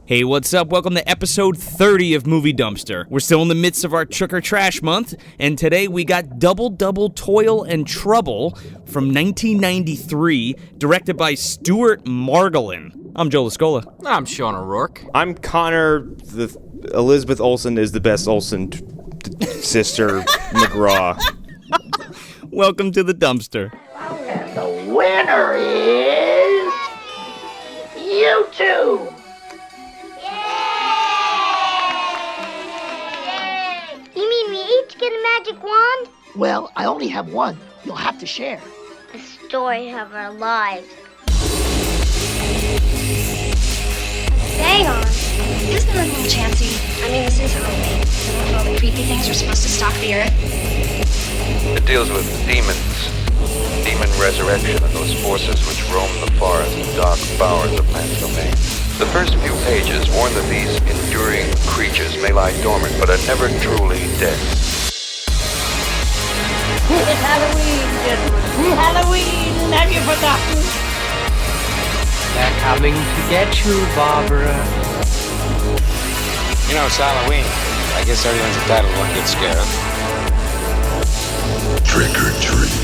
Hey, what's up? Welcome to episode 30 of Movie Dumpster. We're still in the midst of our Trick or Trash month, and today we got Double Toil and Trouble from 1993, directed by Stuart Margolin. I'm Joe Lascola. I'm Sean O'Rourke. I'm Connor. Elizabeth Olsen is the best Olsen sister, McGraw. Welcome to the dumpster. And the winner is... you two! You mean we each get a magic wand? Well, I only have one. You'll have to share. The story of our lives. Hang on. Isn't there a little chancy? I mean, this is Halloween. Isn't all the creepy things are supposed to stalk the earth? It deals with demons, demon resurrection, and those forces which roam the forest and dark bowers of man's domain. The first few pages warn that these enduring creatures may lie dormant, but are never truly dead. It's Halloween, gentlemen. Halloween! Have you forgotten? They're coming to get you, Barbara. You know, it's Halloween. I guess everyone's entitled to one good scare. Trick or treat.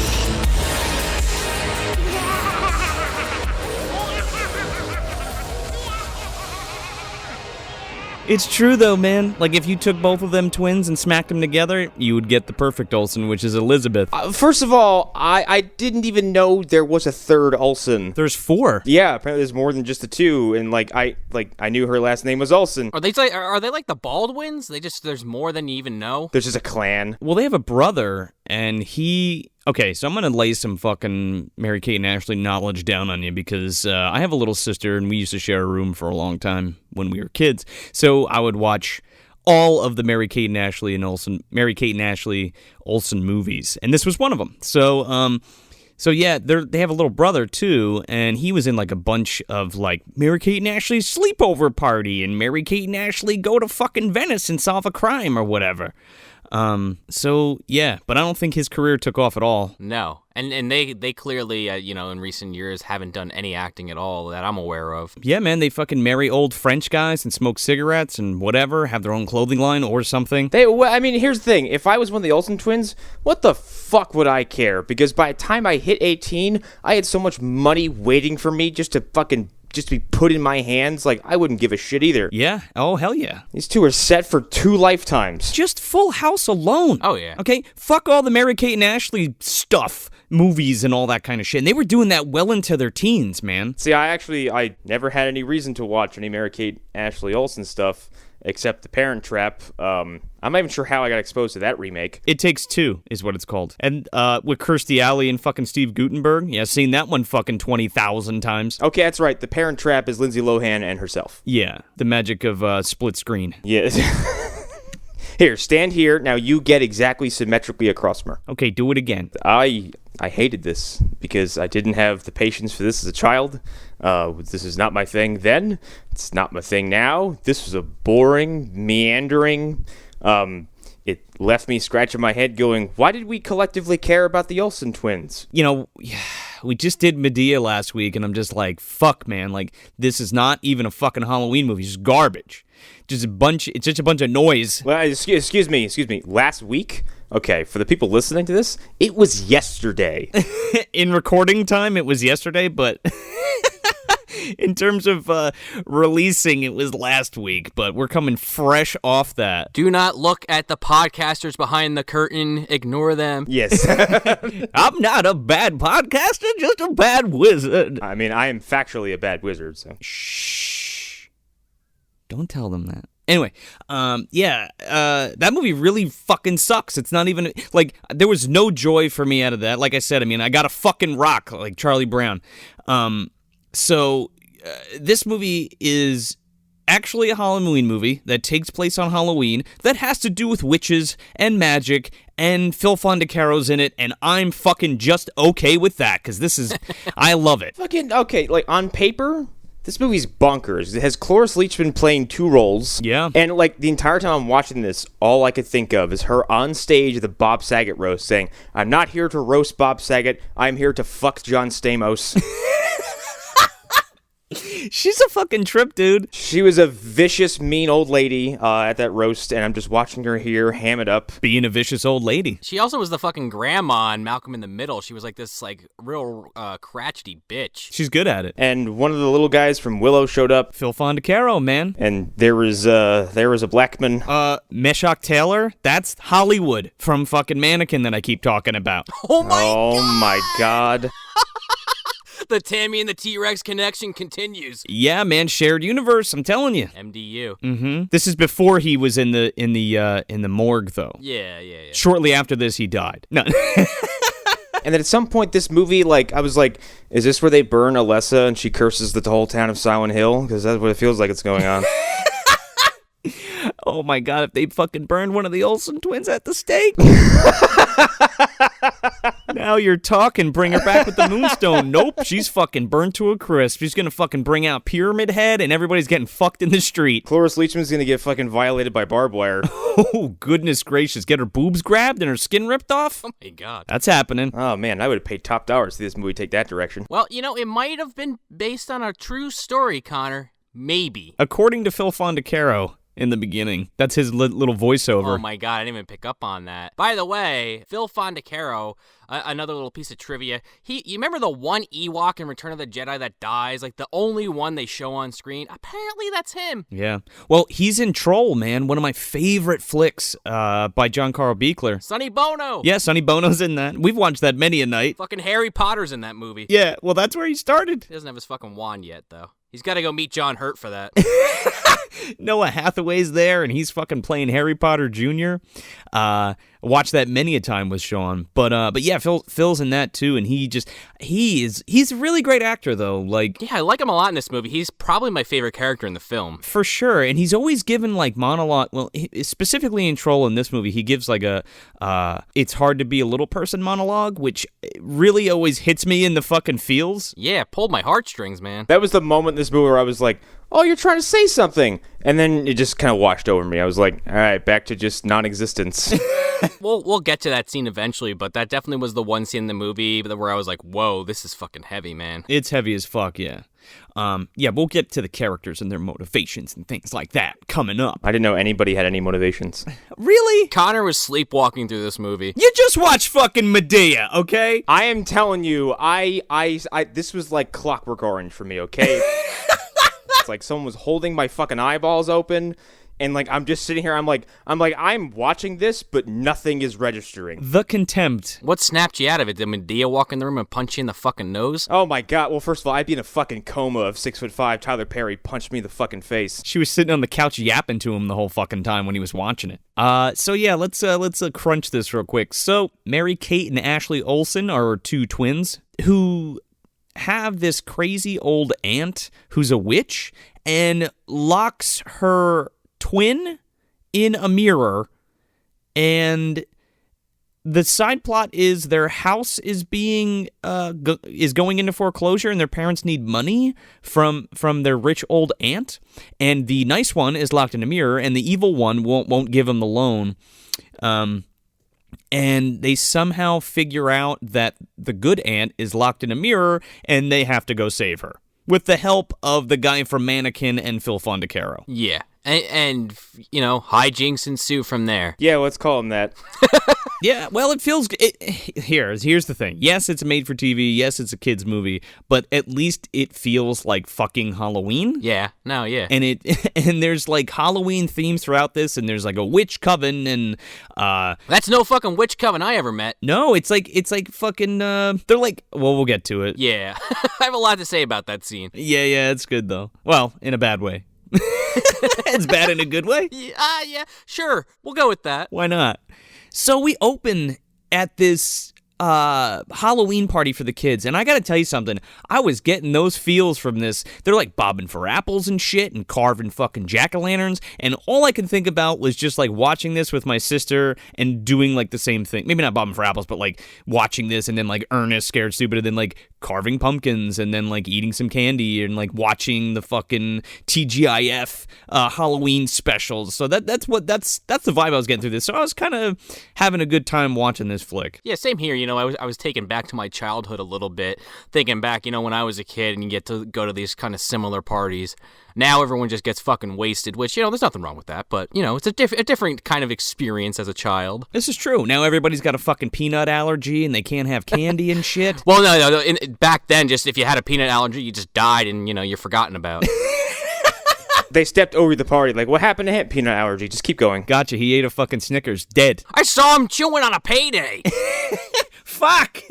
It's true, though, man. Like, if you took both of them twins and smacked them together, you would get the perfect Olsen, which is Elizabeth. First of all, I didn't even know there was a third Olsen. There's 4. Yeah, apparently there's more than just the 2, and I knew her last name was Olsen. Are they like the Baldwins? There's more than you even know? There's just a clan. Well, they have a brother, and he... Okay, so I'm going to lay some fucking Mary-Kate and Ashley knowledge down on you because I have a little sister, and we used to share a room for a long time when we were kids. So I would watch all of the Mary-Kate and Ashley Olsen movies, and this was one of them. So yeah, they have a little brother too, and he was in like a bunch of like Mary-Kate and Ashley's sleepover party, and Mary-Kate and Ashley go to fucking Venice and solve a crime or whatever. So yeah, but I don't think his career took off at all. No, and they clearly, in recent years haven't done any acting at all that I'm aware of. Yeah, man, they fucking marry old French guys and smoke cigarettes and whatever, have their own clothing line or something. Here's the thing. If I was one of the Olsen twins, what the fuck would I care? Because by the time I hit 18, I had so much money waiting for me just to be put in my hands, like, I wouldn't give a shit either. Yeah? Oh, hell yeah. These two are set for 2 lifetimes. Just Full House alone. Oh, yeah. Okay? Fuck all the Mary-Kate and Ashley stuff, movies and all that kind of shit. And they were doing that well into their teens, man. See, I never had any reason to watch any Mary-Kate Ashley Olsen stuff, except The Parent Trap. I'm not even sure how I got exposed to that remake. It Takes Two is what it's called. And with Kirstie Alley and fucking Steve Guttenberg. Yeah, seen that one fucking 20,000 times. Okay, that's right. The Parent Trap is Lindsay Lohan and herself. Yeah, the magic of split screen. Yes. Here, stand here. Now you get exactly symmetrically across from her. Okay, do it again. I hated this because I didn't have the patience for this as a child. This is not my thing then. It's not my thing now. This was a boring, meandering... It left me scratching my head going, why did we collectively care about the Olsen twins? We just did Medea last week, and I'm just like, fuck, man. Like, this is not even a fucking Halloween movie. It's garbage. It's just a bunch of noise. Well, excuse me. Last week? Okay, for the people listening to this, it was yesterday. In recording time, it was yesterday, but... In terms of releasing, it was last week, but we're coming fresh off that. Do not look at the podcasters behind the curtain. Ignore them. Yes. I'm not a bad podcaster, just a bad wizard. I mean, I am factually a bad wizard, so. Shh. Don't tell them that. Anyway, that movie really fucking sucks. It's not even, like, there was no joy for me out of that. Like I said, I got a fucking rock, like Charlie Brown. So this movie is actually a Halloween movie that takes place on Halloween that has to do with witches and magic, and Phil Fondacaro's in it, and I'm fucking just okay with that, because this is, I love it. Fucking, okay, like, on paper, This movie's bonkers. It has Cloris Leachman playing 2 roles. Yeah. And, like, the entire time I'm watching this, all I could think of is her on stage at the Bob Saget roast saying, I'm not here to roast Bob Saget. I'm here to fuck John Stamos. She's a fucking trip, dude. She was a vicious, mean old lady at that roast, and I'm just watching her here ham it up. Being a vicious old lady. She also was the fucking grandma in Malcolm in the Middle. She was like this like real crotchety bitch. She's good at it. And one of the little guys from Willow showed up. Phil Fondacaro, man. And there was a black man. Meshach Taylor, that's Hollywood from fucking Mannequin that I keep talking about. Oh my god. The Tammy and the T-Rex connection continues. Yeah, man, shared universe, I'm telling you. MDU. Mm-hmm. This is before he was in the morgue, though. Yeah. Shortly after this, he died. No. And then at some point, this movie, like, I was like, is this where they burn Alessa and she curses the whole town of Silent Hill? Because that's what it feels like it's going on. Oh my god, if they fucking burned one of the Olsen twins at the stake. Now you're talking, bring her back with the moonstone. Nope, she's fucking burnt to a crisp. She's gonna fucking bring out Pyramid Head and everybody's getting fucked in the street. Cloris Leachman's gonna get fucking violated by barbed wire. Oh, goodness gracious. Get her boobs grabbed and her skin ripped off? Oh my god. That's happening. Oh man, I would have paid top dollar to see this movie take that direction. Well, you know, it might have been based on a true story, Connor. Maybe. According to Phil Fondacaro, in the beginning. That's his little voiceover. Oh my god, I didn't even pick up on that. By the way, Phil Fondacaro, another little piece of trivia. You remember the one Ewok in Return of the Jedi that dies? Like the only one they show on screen? Apparently that's him. Yeah. Well, he's in Troll, man. One of my favorite flicks by John Carl Buechler. Sonny Bono. Yeah, Sonny Bono's in that. We've watched that many a night. Fucking Harry Potter's in that movie. Yeah, well, that's where he started. He doesn't have his fucking wand yet, though. He's got to go meet John Hurt for that. Noah Hathaway's there, and he's fucking playing Harry Potter Jr. Watched that many a time with Sean, but yeah, Phil's in that too, and he's a really great actor though. Like, yeah, I like him a lot in this movie. He's probably my favorite character in the film for sure, and he's always given like monologue. Well, specifically in Troll in this movie, he gives like a "it's hard to be a little person" monologue, which really always hits me in the fucking feels. Yeah, pulled my heartstrings, man. That was the moment in this movie where I was like, oh, you're trying to say something. And then it just kind of washed over me. I was like, all right, back to just non-existence. We'll get to that scene eventually, but that definitely was the one scene in the movie where I was like, whoa, this is fucking heavy, man. It's heavy as fuck, yeah. Yeah, we'll get to the characters and their motivations and things like that coming up. I didn't know anybody had any motivations. Really? Connor was sleepwalking through this movie. You just watched fucking Medea, okay? I am telling you, this was like Clockwork Orange for me, okay? It's like someone was holding my fucking eyeballs open, and like I'm just sitting here. I'm watching this, but nothing is registering. The contempt. What snapped you out of it? Did Medea walk in the room and punch you in the fucking nose? Oh my god! Well, first of all, I'd be in a fucking coma if 6'5" Tyler Perry punched me in the fucking face. She was sitting on the couch yapping to him the whole fucking time when he was watching it. So yeah, let's crunch this real quick. So Mary-Kate and Ashley Olsen are two twins who have this crazy old aunt who's a witch and locks her twin in a mirror, and the side plot is their house is being is going into foreclosure and their parents need money from their rich old aunt, and the nice one is locked in a mirror and the evil one won't give them the loan. And they somehow figure out that the good aunt is locked in a mirror, and they have to go save her with the help of the guy from Mannequin and Phil Fondacaro. Yeah, and you know, hijinks ensue from there. Yeah, let's call him that. Yeah, well, it feels... Here's the thing. Yes, it's made for TV. Yes, it's a kid's movie. But at least it feels like fucking Halloween. Yeah, no, yeah. And there's like Halloween themes throughout this, and there's like a witch coven, and... That's no fucking witch coven I ever met. No, it's like fucking... They're like... Well, we'll get to it. Yeah. I have a lot to say about that scene. Yeah, it's good, though. Well, in a bad way. It's bad in a good way? Yeah, sure. We'll go with that. Why not? So we open at this Halloween party for the kids, and I gotta tell you something, I was getting those feels from this. They're like bobbing for apples and shit and carving fucking jack-o'-lanterns, and all I could think about was just like watching this with my sister and doing like the same thing. Maybe not bobbing for apples, but like watching this and then like Ernest Scared Stupid and then like carving pumpkins and then like eating some candy and like watching the fucking TGIF Halloween specials. So that's the vibe I was getting through this. So I was kind of having a good time watching this flick. Yeah, same here. You know, I was taken back to my childhood a little bit, thinking back, you know, when I was a kid and you get to go to these kind of similar parties. Now everyone just gets fucking wasted, which, you know, there's nothing wrong with that, but, you know, it's a different kind of experience as a child. This is true. Now everybody's got a fucking peanut allergy and they can't have candy and shit. Well, no. Back then, just if you had a peanut allergy, you just died and, you know, you're forgotten about. They stepped over the party. Like, what happened to him? Peanut allergy. Just keep going. Gotcha. He ate a fucking Snickers. Dead. I saw him chewing on a payday. Fuck!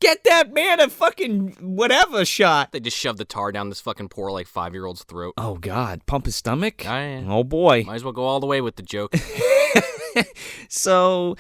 Get that man a fucking whatever shot. They just shoved the tar down this fucking poor, like, 5-year-old's throat. Oh, God. Pump his stomach? Yeah. Oh, boy. Might as well go all the way with the joke. So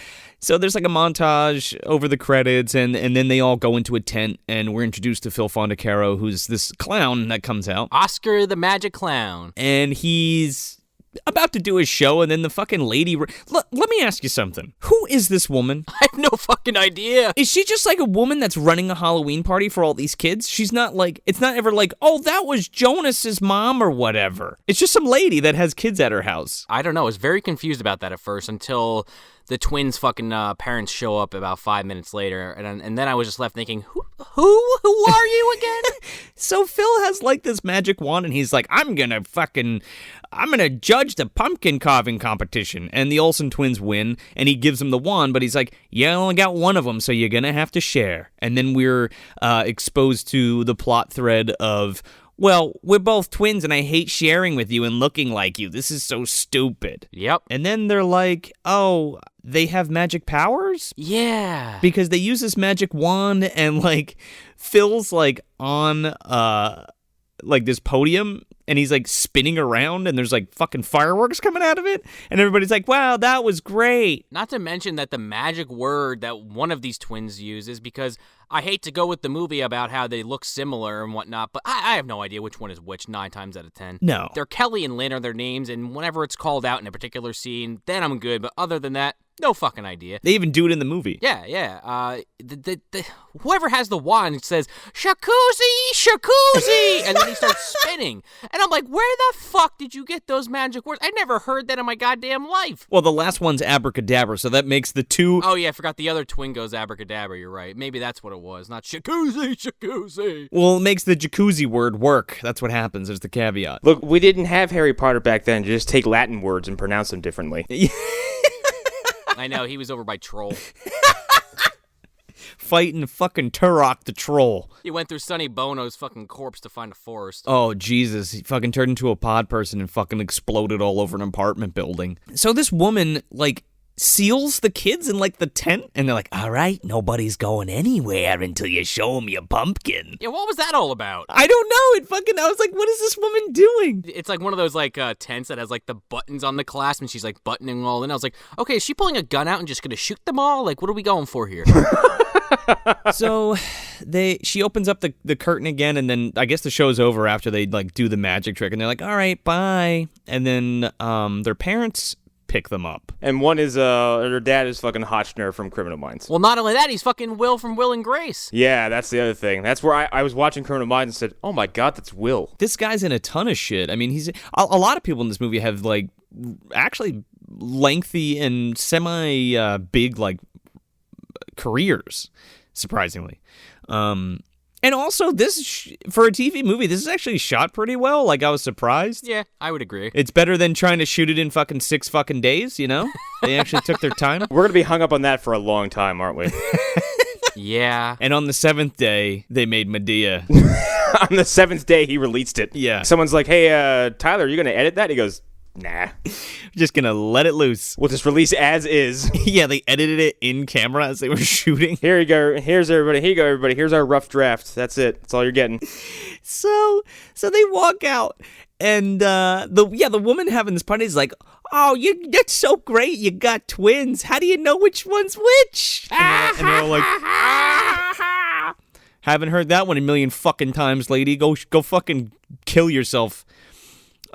there's like a montage over the credits, and then they all go into a tent, and we're introduced to Phil Fondacaro, who's this clown that comes out. Oscar the Magic Clown. And he's about to do his show, and then the fucking lady... Let me ask you something. Who is this woman? I have no fucking idea. Is she just like a woman that's running a Halloween party for all these kids? She's not like... It's not ever like, oh, that was Jonas's mom or whatever. It's just some lady that has kids at her house. I don't know. I was very confused about that at first until the twins' fucking parents show up about 5 minutes later, and then I was just left thinking, who are you again? So Phil has like this magic wand, and he's like, I'm gonna judge the pumpkin carving competition. And the Olsen twins win, and he gives them the wand, but he's like, you only got one of them, so you're gonna have to share. And then we're exposed to the plot thread of, well, we're both twins, and I hate sharing with you and looking like you. This is so stupid. Yep. And then they're like, oh, they have magic powers? Yeah. Because they use this magic wand, and, like, Phil's, like, on, like, this podium, and he's, like, spinning around, and there's, like, fucking fireworks coming out of it, and everybody's like, wow, that was great. Not to mention that the magic word that one of these twins uses, because I hate to go with the movie about how they look similar and whatnot, but I have no idea which one is which 9 times out of 10. No. They're Kelly and Lynn are their names, and whenever it's called out in a particular scene, then I'm good, but other than that, no fucking idea. They even do it in the movie. Yeah. Whoever has the wand says, Schkoozie, Schkoozie, and then he starts spinning. And I'm like, where the fuck did you get those magic words? I never heard that in my goddamn life. Well, the last one's abracadabra, so that makes the two... Oh, yeah, I forgot the other twin goes abracadabra, you're right. Maybe that's what it was, not Schkoozie, Schkoozie. Well, it makes the jacuzzi word work. That's what happens. There's the caveat. Look, we didn't have Harry Potter back then. Just take Latin words and pronounce them differently. I know, he was over by Troll. Fighting fucking Turok the troll. He went through Sonny Bono's fucking corpse to find a forest. Oh, Jesus. He fucking turned into a pod person and fucking exploded all over an apartment building. So this woman, like, seals the kids in, like, the tent, and they're like, all right, nobody's going anywhere until you show them your pumpkin. Yeah, what was that all about? I don't know. I was like, what is this woman doing? It's like one of those, like, tents that has, like, the buttons on the clasp, and she's, like, buttoning all in. I was like, okay, is she pulling a gun out and just gonna shoot them all? Like, what are we going for here? So she opens up the curtain again, and then I guess the show's over after they, like, do the magic trick, and they're like, all right, bye. And then their parents pick them up. And one is, her dad is fucking Hotchner from Criminal Minds. Well, not only that, he's fucking Will from Will and Grace. Yeah, that's the other thing. That's where I was watching Criminal Minds and said, oh my God, that's Will. This guy's in a ton of shit. I mean, he's a lot of people in this movie have, like, actually lengthy and semi-big, like, careers, surprisingly. And also, this, for a TV movie, this is actually shot pretty well. Like, I was surprised. Yeah, I would agree. It's better than trying to shoot it in fucking 6 fucking days, you know? They actually took their time. We're going to be hung up on that for a long time, aren't we? Yeah. And on the 7th day, they made Medea. On the 7th day, he released it. Yeah. Someone's like, hey, Tyler, are you going to edit that? He goes, nah. Just gonna let it loose. We'll just release as is. Yeah, they edited it in camera as they were shooting. Here you go. Here's everybody. Here you go, everybody. Here's our rough draft. That's it. That's all you're getting. So they walk out, and the woman having this party is like, oh, that's so great. You got twins. How do you know which one's which? And they're all like, haven't heard that one a million fucking times, lady. Go fucking kill yourself.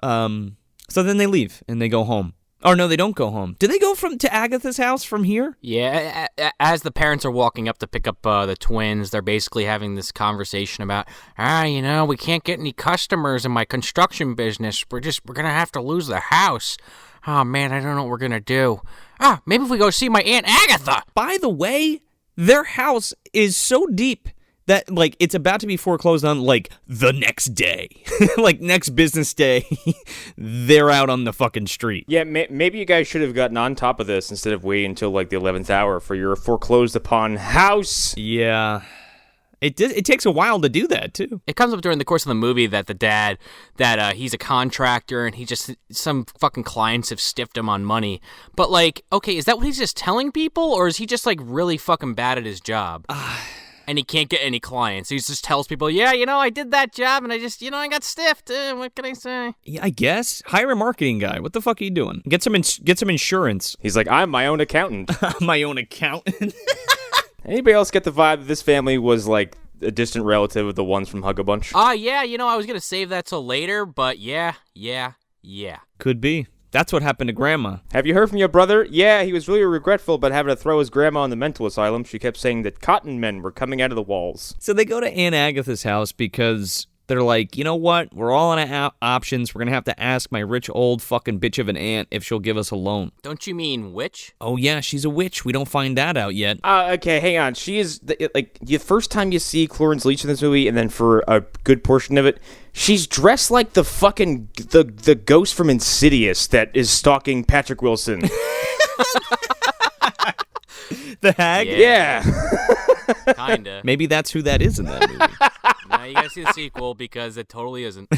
So then they leave and they go home. Or no, they don't go home. Do they go to Agatha's house from here? Yeah, as the parents are walking up to pick up the twins, they're basically having this conversation about, we can't get any customers in my construction business. We're going to have to lose the house. Oh, man, I don't know what we're going to do. Maybe if we go see my Aunt Agatha. By the way, their house is so deep that, like, it's about to be foreclosed on, like, the next day. Like, next business day, they're out on the fucking street. Yeah, maybe you guys should have gotten on top of this instead of waiting until, like, the 11th hour for your foreclosed upon house. Yeah. It takes a while to do that, too. It comes up during the course of the movie that the dad, he's a contractor and some fucking clients have stiffed him on money. But, like, okay, is that what he's just telling people? Or is he just, like, really fucking bad at his job? And he can't get any clients. He just tells people, I did that job and I just, I got stiffed. What can I say? Yeah, I guess. Hire a marketing guy. What the fuck are you doing? Get some insurance. He's like, I'm my own accountant. My own accountant. Anybody else get the vibe that this family was like a distant relative of the ones from Hug a Bunch? Yeah, I was going to save that till later, but yeah. Could be. That's what happened to Grandma. Have you heard from your brother? Yeah, he was really regretful about having to throw his grandma in the mental asylum. She kept saying that cotton men were coming out of the walls. So they go to Aunt Agatha's house because they're like, you know what? We're all out of options. We're going to have to ask my rich old fucking bitch of an aunt if she'll give us a loan. Don't you mean witch? Oh, yeah, she's a witch. We don't find that out yet. Okay, hang on. She is, the first time you see Cloris Leachman in this movie, and then for a good portion of it, she's dressed like the fucking, the ghost from Insidious that is stalking Patrick Wilson. The hag? Yeah. Kinda. Maybe that's who that is in that movie. No, you gotta see the sequel because it totally isn't.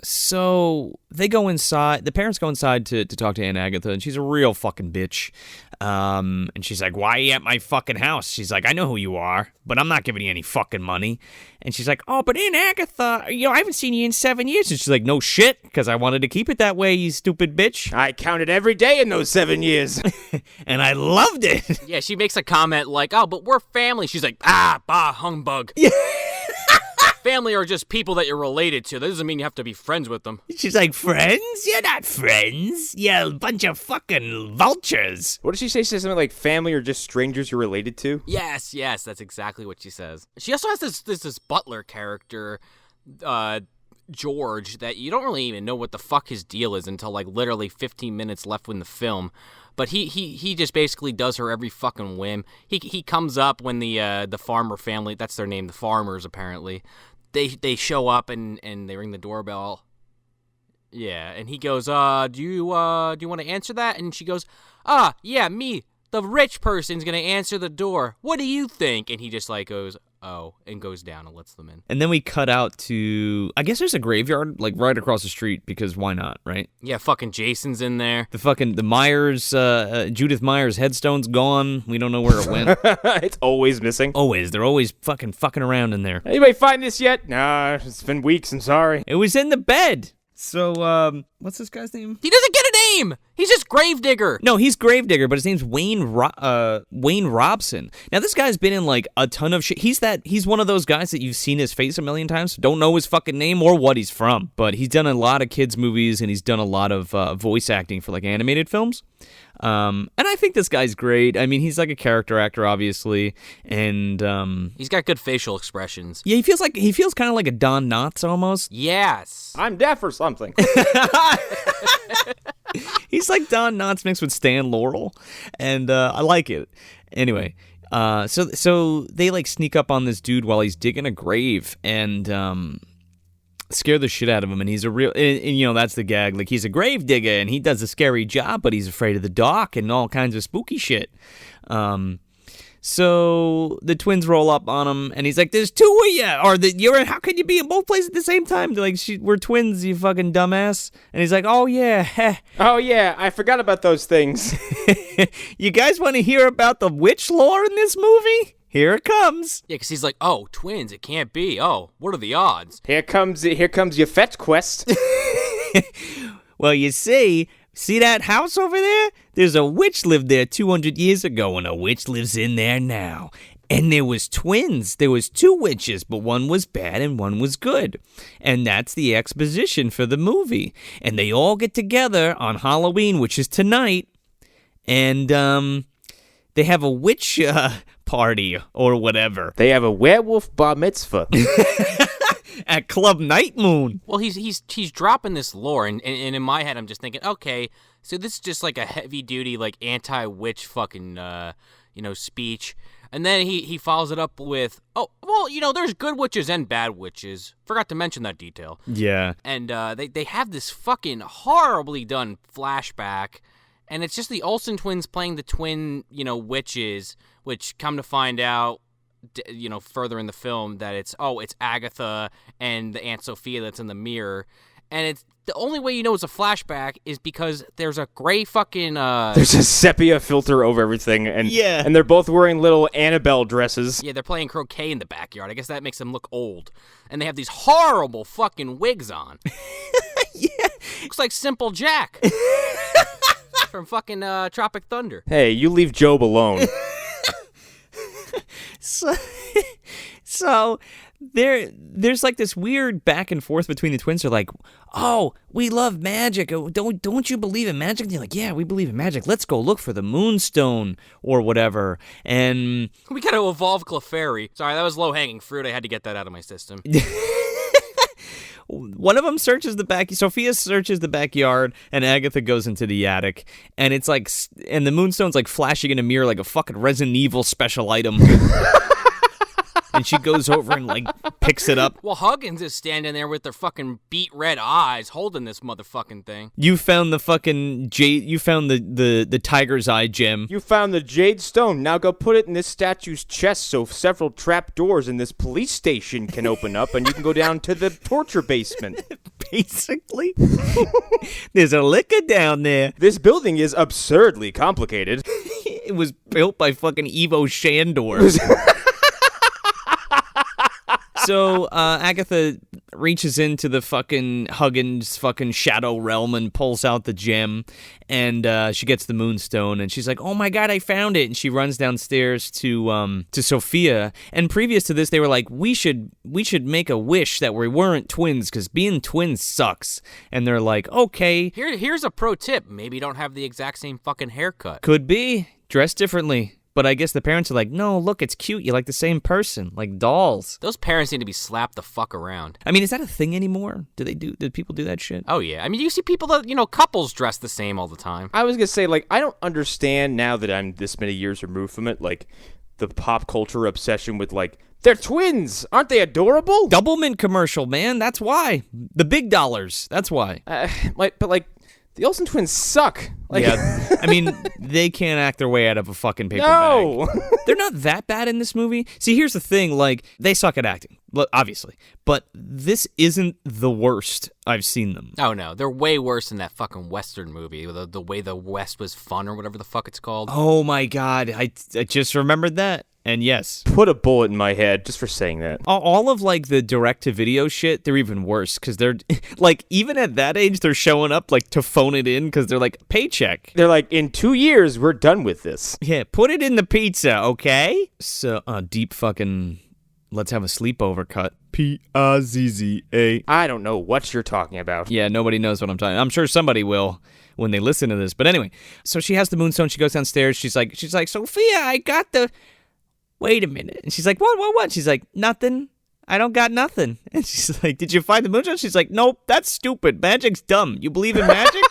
So they go inside. The parents go inside to talk to Aunt Agatha, and she's a real fucking bitch. And she's like, why are you at my fucking house? She's like, I know who you are, but I'm not giving you any fucking money. And she's like, oh, but Aunt Agatha, I haven't seen you in 7 years. And she's like, no shit, because I wanted to keep it that way, you stupid bitch. I counted every day in those 7 years. And I loved it. Yeah, she makes a comment like, oh, but we're family. She's like, bah, humbug. Yeah. Family are just people that you're related to. That doesn't mean you have to be friends with them. She's like, friends? You're not friends. You're a bunch of fucking vultures. What did she say? She said something like family or just strangers you're related to? Yes, that's exactly what she says. She also has this butler character, George, that you don't really even know what the fuck his deal is until like literally 15 minutes left in the film. But he just basically does her every fucking whim. He comes up when the farmer family, that's their name, the farmers apparently, they show up and they ring the doorbell. Yeah, and he goes, do you want to answer that? And she goes, yeah, me, the rich person's gonna answer the door. What do you think? And he just like goes, oh, and goes down and lets them in. And then we cut out to, I guess there's a graveyard, like, right across the street, because why not, right? Yeah, fucking Jason's in there. The Myers, Judith Myers headstone's gone. We don't know where it went. It's always missing. Always. They're always fucking around in there. Anybody find this yet? Nah, it's been weeks, I'm sorry. It was in the bed. So, what's this guy's name? He doesn't get a name! He's just Gravedigger! No, he's Gravedigger, but his name's Wayne Robson. Now, this guy's been in, like, a ton of shit. He's one of those guys that you've seen his face a million times, don't know his fucking name or what he's from. But he's done a lot of kids' movies, and he's done a lot of voice acting for, like, animated films. And I think this guy's great. I mean, he's like a character actor, obviously, and he's got good facial expressions. Yeah, he feels kind of like a Don Knotts almost. Yes, I'm deaf or something. He's like Don Knotts mixed with Stan Laurel, and I like it. Anyway, so they like sneak up on this dude while he's digging a grave, and scare the shit out of him, and he's a real, and that's the gag, like he's a grave digger and he does a scary job, but he's afraid of the dark and all kinds of spooky shit. So the twins roll up on him, and he's like, "There's two of you, or how can you be in both places at the same time?" They're like, "We're twins, you fucking dumbass." And he's like, "Oh yeah, oh yeah, I forgot about those things." You guys want to hear about the witch lore in this movie? Here it comes. Yeah, because he's like, oh, twins, it can't be. Oh, what are the odds? Here comes your fetch quest. Well, you see that house over there? There's a witch lived there 200 years ago, and a witch lives in there now. And there was twins. There was 2 witches, but one was bad and one was good. And that's the exposition for the movie. And they all get together on Halloween, which is tonight, and they have a witch party or whatever. They have a werewolf bar mitzvah. At Club Night Moon. Well, he's dropping this lore, and in my head, I'm just thinking, okay, so this is just like a heavy duty, like anti-witch fucking, speech, and then he follows it up with, oh, well, there's good witches and bad witches. Forgot to mention that detail. Yeah. And they have this fucking horribly done flashback, and it's just the Olsen twins playing the twin, witches, which come to find out, further in the film that it's Agatha and the Aunt Sophia that's in the mirror. And it's the only way you know it's a flashback is because there's a gray fucking there's a sepia filter over everything, and and they're both wearing little Annabelle dresses. Yeah, they're playing croquet in the backyard. I guess that makes them look old. And they have these horrible fucking wigs on. Yeah. Looks like Simple Jack from fucking Tropic Thunder. Hey, you leave Job alone. So there's like this weird back and forth between the twins. They're like, "Oh, we love magic. Oh, don't you believe in magic?" And they're like, "Yeah, we believe in magic. Let's go look for the moonstone or whatever." And we got to evolve Clefairy. Sorry, that was low-hanging fruit. I had to get that out of my system. One of them searches the back. Sophia searches the backyard, and Agatha goes into the attic. And it's like, and the moonstone's like flashing in a mirror like a fucking Resident Evil special item. And she goes over and like picks it up. Well, Huggins is standing there with their fucking beet red eyes, holding this motherfucking thing. You found the fucking jade. You found the tiger's eye gem. You found the jade stone. Now go put it in this statue's chest so several trap doors in this police station can open up, and you can go down to the torture basement. Basically, there's a liquor down there. This building is absurdly complicated. It was built by fucking Ivo Shandor. So Agatha reaches into the fucking Huggins fucking shadow realm and pulls out the gem, and she gets the moonstone, and she's like, "Oh my god, I found it!" And she runs downstairs to Sophia. And previous to this, they were like, "We should make a wish that we weren't twins, because being twins sucks." And they're like, "Okay." Here's a pro tip: maybe don't have the exact same fucking haircut. Could be dress differently. But I guess the parents are like, "No, look, it's cute. You like the same person, like dolls." Those parents need to be slapped the fuck around. I mean, is that a thing anymore? Do people do that shit? Oh yeah. I mean, you see people that, couples dress the same all the time. I was gonna say, like, I don't understand now that I'm this many years removed from it, like, the pop culture obsession with, like, they're twins. Aren't they adorable? Doublemint commercial, man. That's why. The big dollars. That's why. The Olsen twins suck. Yeah, I mean, they can't act their way out of a fucking paper bag. They're not that bad in this movie. See, here's the thing, like, they suck at acting, obviously, but this isn't the worst I've seen them. Oh, no, they're way worse than that fucking Western movie, the way the West was fun or whatever the fuck it's called. Oh, my God, I just remembered that. And yes. Put a bullet in my head just for saying that. All of, like, the direct-to-video shit, they're even worse, because they're, like, even at that age, they're showing up, like, to phone it in, because they're like, paycheck. They're like, in 2 years, we're done with this. Yeah, put it in the pizza, okay? So, deep fucking, let's have a sleepover cut. P-I-Z-Z-A. I don't know what you're talking about. Yeah, nobody knows what I'm talking about. I'm sure somebody will when they listen to this. But anyway, so she has the moonstone, she goes downstairs, she's like, Sophia, I got the... Wait a minute. And she's like, what? She's like, nothing. I don't got nothing. And she's like, did you find the moonstone? She's like, nope, that's stupid. Magic's dumb. You believe in magic?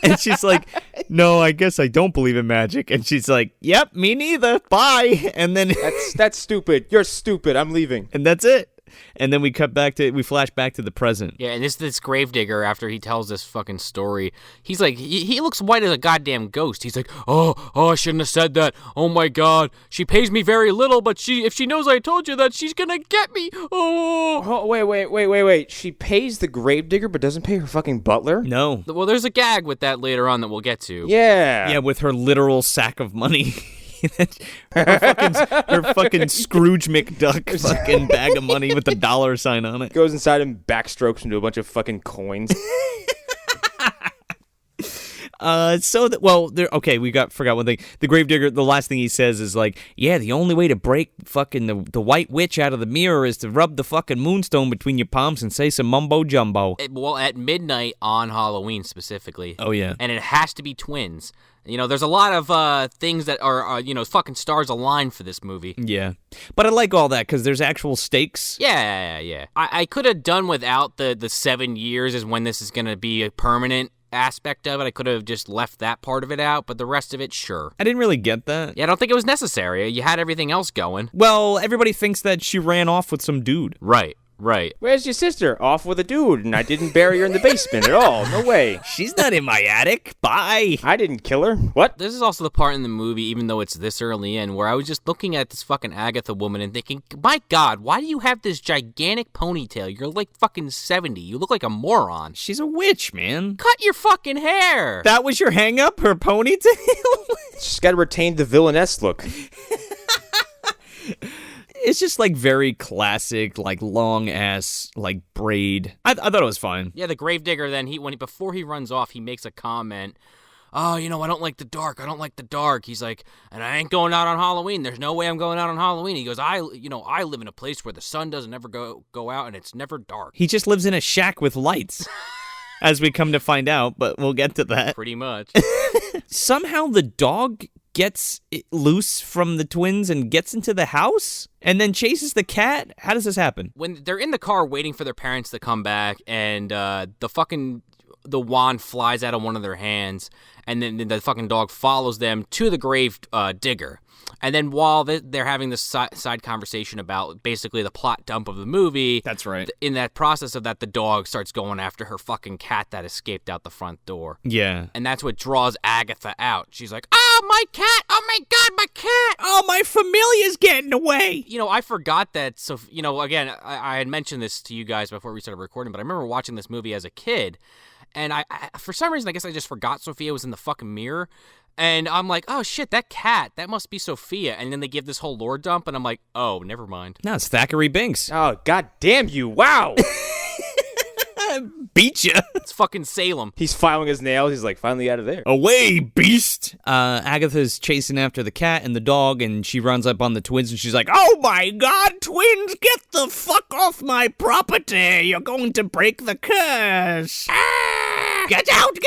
And she's like, no, I guess I don't believe in magic. And she's like, yep, me neither. Bye. And then that's stupid. You're stupid. I'm leaving. And that's it. And then we flash back to the present. Yeah, and this gravedigger, after he tells this fucking story, he's like, he looks white as a goddamn ghost. He's like, oh, I shouldn't have said that. Oh my God, she pays me very little, but if she knows I told you that, she's gonna get me. Oh, wait. She pays the gravedigger, but doesn't pay her fucking butler? No. Well, there's a gag with that later on that we'll get to. Yeah, with her literal sack of money. her fucking Scrooge McDuck fucking bag of money with the dollar sign on it. Goes inside and backstrokes into a bunch of fucking coins. Forgot one thing. The gravedigger, the last thing he says is like, yeah, the only way to break fucking the white witch out of the mirror is to rub the fucking moonstone between your palms and say some mumbo jumbo. At midnight on Halloween specifically. Oh, yeah. And it has to be twins. There's a lot of things that are, fucking stars aligned for this movie. Yeah. But I like all that because there's actual stakes. Yeah. I could have done without the 7 years is when this is going to be a permanent aspect of it. I could have just left that part of it out, but the rest of it, sure. I didn't really get that. Yeah, I don't think it was necessary. You had everything else going. Well, everybody thinks that she ran off with some dude. Right. Where's your sister? Off with a dude, and I didn't bury her in the basement at all. No way. She's not in my attic. Bye. I didn't kill her. What? This is also the part in the movie, even though it's this early in, where I was just looking at this fucking Agatha woman and thinking, my God, why do you have this gigantic ponytail? You're like fucking 70. You look like a moron. She's a witch, man. Cut your fucking hair. That was your hang-up? Her ponytail? She's got to retain the villainess look. It's just like very classic, like long ass, like braid. I thought it was fine. Yeah, the gravedigger. Then before he runs off, he makes a comment. Oh, I don't like the dark. He's like, and I ain't going out on Halloween. There's no way I'm going out on Halloween. He goes, I live in a place where the sun doesn't ever go out and it's never dark. He just lives in a shack with lights. As we come to find out, but we'll get to that. Pretty much. Somehow the dog gets loose from the twins and gets into the house and then chases the cat. How does this happen? When they're in the car waiting for their parents to come back and the wand flies out of one of their hands and then the fucking dog follows them to the grave digger. And then while they're having this side conversation about basically the plot dump of the movie. That's right. In that process of that, the dog starts going after her fucking cat that escaped out the front door. Yeah. And that's what draws Agatha out. She's like, oh, my cat. Oh, my God, my cat. Oh, my familia's getting away. I forgot that. So, again, I had mentioned this to you guys before we started recording, but I remember watching this movie as a kid. And I for some reason, I guess I just forgot Sophia was in the fucking mirror. And I'm like, oh, shit, that cat, that must be Sophia. And then they give this whole lore dump, and I'm like, oh, never mind. No, it's Thackeray Binks. Oh, God damn you. Wow. Beat ya. It's fucking Salem. He's filing his nails. He's like, finally out of there. Away, beast. Agatha's chasing after the cat and the dog, and she runs up on the twins, and she's like, oh, my God, twins, get the fuck off my property. You're going to break the curse. Get out.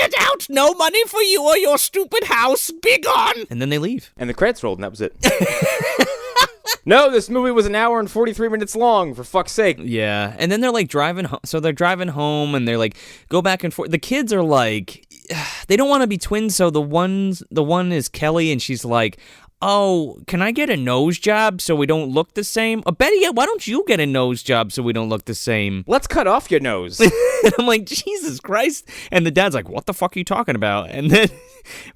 No money for you or your stupid house. Be gone. And then they leave. And the credits rolled, and that was it. No, this movie was an hour and 43 minutes long, for fuck's sake. Yeah, and then they're like driving home. So they're driving home, and they're like, go back and forth. The kids are like, they don't want to be twins, so the one is Kelly, and she's like, oh, can I get a nose job so we don't look the same? Betty, why don't you get a nose job so we don't look the same? Let's cut off your nose. And I'm like, Jesus Christ. And the dad's like, what the fuck are you talking about? And then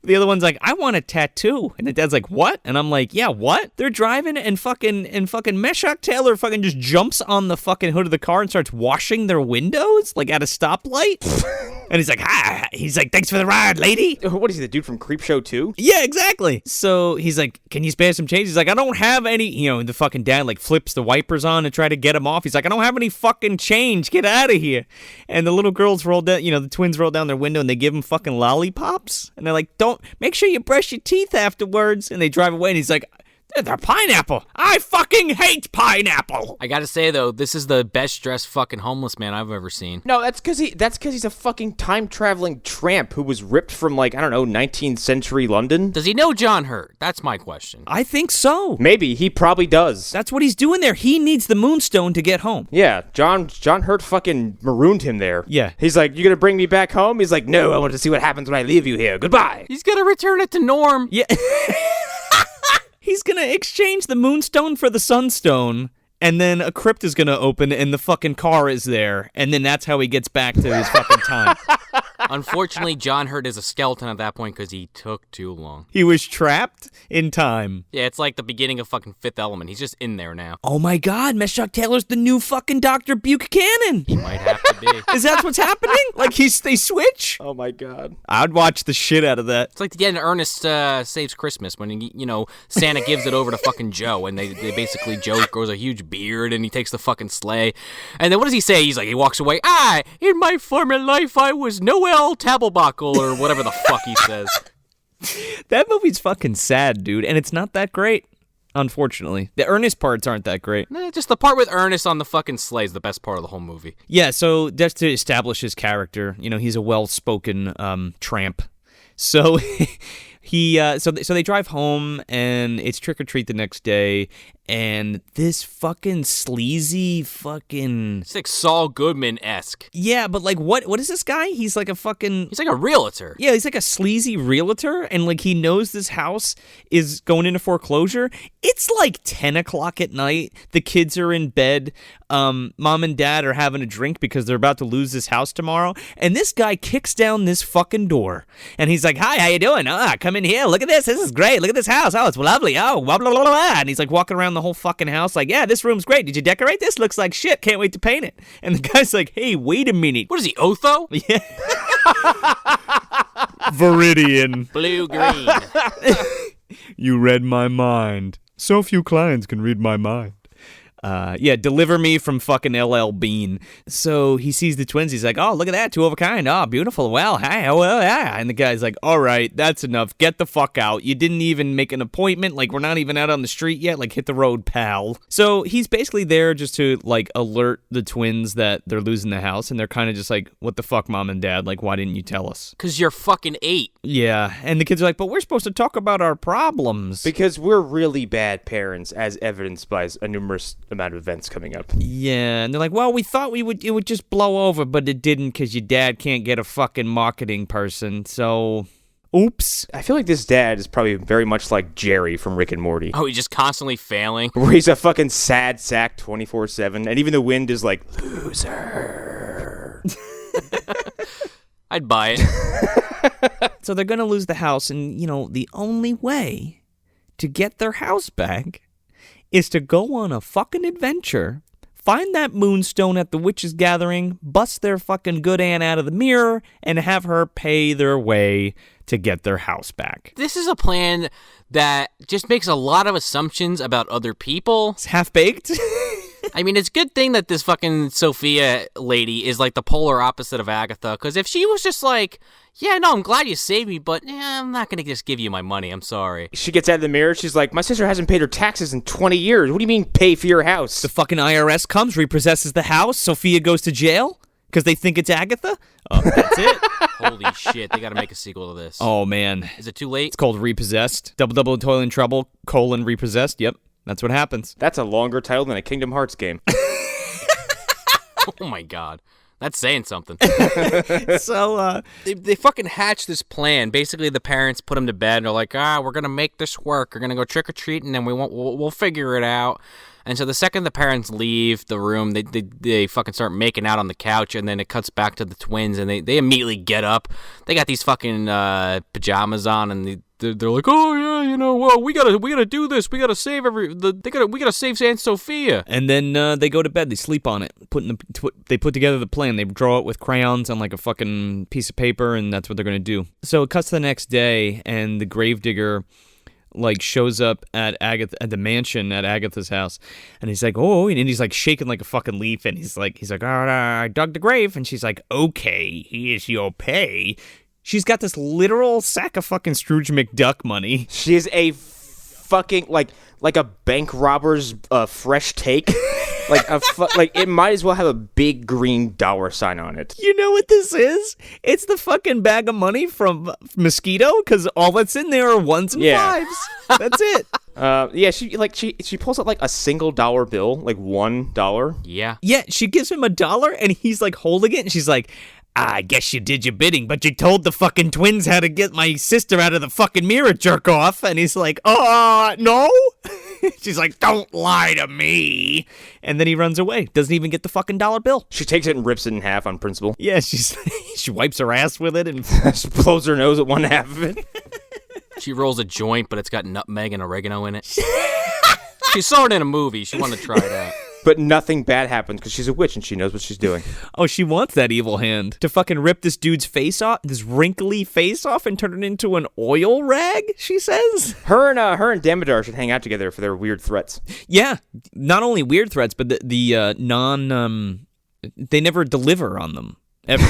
the other one's like, I want a tattoo. And the dad's like, what? And I'm like, yeah, what? They're driving and fucking Meshach Taylor fucking just jumps on the fucking hood of the car and starts washing their windows like at a stoplight. And he's like, hi. He's like, thanks for the ride, lady. What is he, the dude from Creepshow 2? Yeah, exactly. So he's like, can you spare some change? He's like, I don't have any, the fucking dad like flips the wipers on to try to get him off. He's like, I don't have any fucking change. Get out of here. And the little girls roll down, the twins roll down their window and they give him fucking lollipops. And they're like, make sure you brush your teeth afterwards. And they drive away and he's like, they're pineapple. I fucking hate pineapple. I gotta say, though, this is the best dressed fucking homeless man I've ever seen. No, that's because he's a fucking time-traveling tramp who was ripped from, 19th century London. Does he know John Hurt? That's my question. I think so. Maybe. He probably does. That's what he's doing there. He needs the Moonstone to get home. Yeah, John Hurt fucking marooned him there. Yeah. He's like, you gonna bring me back home? He's like, no, I want to see what happens when I leave you here. Goodbye. He's gonna return it to Norm. Yeah. He's going to exchange the Moonstone for the Sunstone, and then a crypt is going to open, and the fucking car is there, and then that's how he gets back to his fucking time. Unfortunately, John Hurt is a skeleton at that point because he took too long. He was trapped in time. Yeah, it's like the beginning of fucking Fifth Element. He's just in there now. Oh my God, Meshach Taylor's the new fucking Dr. Buchanan. He might have to be. Is that what's happening? Like they switch? Oh my God. I'd watch the shit out of that. It's like the end of Ernest Saves Christmas when, Santa gives it over to fucking Joe, and they basically, Joe grows a huge beard, and he takes the fucking sleigh. And then what does he say? He's like, he walks away. In my former life, I was nowhere Toil Tabernacle or whatever the fuck he says. That movie's fucking sad, dude, and it's not that great, unfortunately. The Ernest parts aren't that great. Just the part with Ernest on the fucking sleigh is the best part of the whole movie. Yeah, so just to establish his character, he's a well-spoken tramp. So so they drive home, and it's trick or treat the next day, and this fucking sleazy fucking... It's like Saul Goodman-esque. Yeah, but like, what is this guy? He's like a fucking... He's like a realtor. Yeah, he's like a sleazy realtor, and like he knows this house is going into foreclosure. It's like 10 o'clock at night. The kids are in bed. Mom and dad are having a drink because they're about to lose this house tomorrow. And this guy kicks down this fucking door, and he's like, "Hi, how you doing? Come in here. Look at this. This is great. Look at this house. Oh, it's lovely. Oh, blah, blah, blah, blah." And he's like walking around the whole fucking house like, "Yeah, this room's great. Did you decorate this? Looks like shit. Can't wait to paint it." And the guy's like, "Hey, wait a minute. What is he, Otho? Yeah. Viridian. Blue-green. You read my mind. So few clients can read my mind. Yeah, deliver me from fucking LL Bean. So he sees the twins. He's like, "Oh, look at that. Two of a kind. Oh, beautiful. Well, hey, well, yeah." And the guy's like, "All right, that's enough. Get the fuck out. You didn't even make an appointment. Like, we're not even out on the street yet. Like, hit the road, pal." So he's basically there just to, like, alert the twins that they're losing the house. And they're kind of just like, "What the fuck, mom and dad? Like, why didn't you tell us?" Because you're fucking 8. Yeah. And the kids are like, "But we're supposed to talk about our problems." Because we're really bad parents, as evidenced by a numerous amount of events coming up. Yeah, and they're like, "Well, we thought it would just blow over, but it didn't because your dad can't get a fucking marketing person, so oops." I feel like this dad is probably very much like Jerry from Rick and Morty. Oh, he's just constantly failing. Where he's a fucking sad sack 24/7, and even the wind is like, "Loser." I'd buy it. So they're going to lose the house, and, the only way to get their house back is to go on a fucking adventure, find that moonstone at the witch's gathering, bust their fucking good aunt out of the mirror, and have her pay their way to get their house back. This is a plan that just makes a lot of assumptions about other people. It's half-baked. I mean, it's a good thing that this fucking Sophia lady is like the polar opposite of Agatha, because if she was just like, "Yeah, no, I'm glad you saved me, but I'm not going to just give you my money, I'm sorry." She gets out of the mirror, she's like, "My sister hasn't paid her taxes in 20 years. What do you mean pay for your house?" The fucking IRS comes, repossesses the house, Sophia goes to jail because they think it's Agatha. Oh, that's it. Holy shit, they got to make a sequel to this. Oh, man. Is it too late? It's called Repossessed. Double Toil and Trouble, Repossessed. Yep, that's what happens. That's a longer title than a Kingdom Hearts game. Oh my god. That's saying something. So, they fucking hatch this plan. Basically, the parents put them to bed, and they're like, we're going to make this work. We're going to go trick-or-treating, and we'll figure it out. And so the second the parents leave the room, they fucking start making out on the couch, and then it cuts back to the twins, and they immediately get up. They got these fucking pajamas on, and they're like, "Oh yeah, well, we gotta do this. We gotta save we gotta save Aunt Sophia." And then they go to bed. They sleep on it. They put together the plan. They draw it with crayons on like a fucking piece of paper, and that's what they're gonna do. So it cuts to the next day, and the gravedigger like shows up at the mansion at Agatha's house, and he's like, "Oh," and he's like shaking like a fucking leaf, and he's like, "All right, I dug the grave," and she's like, "Okay, here's your pay." She's got this literal sack of fucking Scrooge McDuck money. She is a fucking like a bank robber's fresh take. Like it might as well have a big green dollar sign on it. You know what this is? It's the fucking bag of money from Mosquito, because all that's in there are ones and fives. That's it. Yeah, she pulls out like a single dollar bill, like $1. Yeah. Yeah, she gives him $1, and he's like holding it, and she's like, "I guess you did your bidding, but you told the fucking twins how to get my sister out of the fucking mirror, jerk off." And he's like, "No?" She's like, "Don't lie to me." And then he runs away. Doesn't even get the fucking dollar bill. She takes it and rips it in half on principle. Yeah, she wipes her ass with it and she blows her nose at one half of it. She rolls a joint, but it's got nutmeg and oregano in it. She saw it in a movie. She wanted to try it out. But nothing bad happens because she's a witch and she knows what she's doing. Oh, she wants that evil hand to fucking rip this dude's face off, this wrinkly face off, and turn it into an oil rag, she says. Her and Damodar should hang out together for their weird threats. Yeah, not only weird threats, but the they never deliver on them. ever.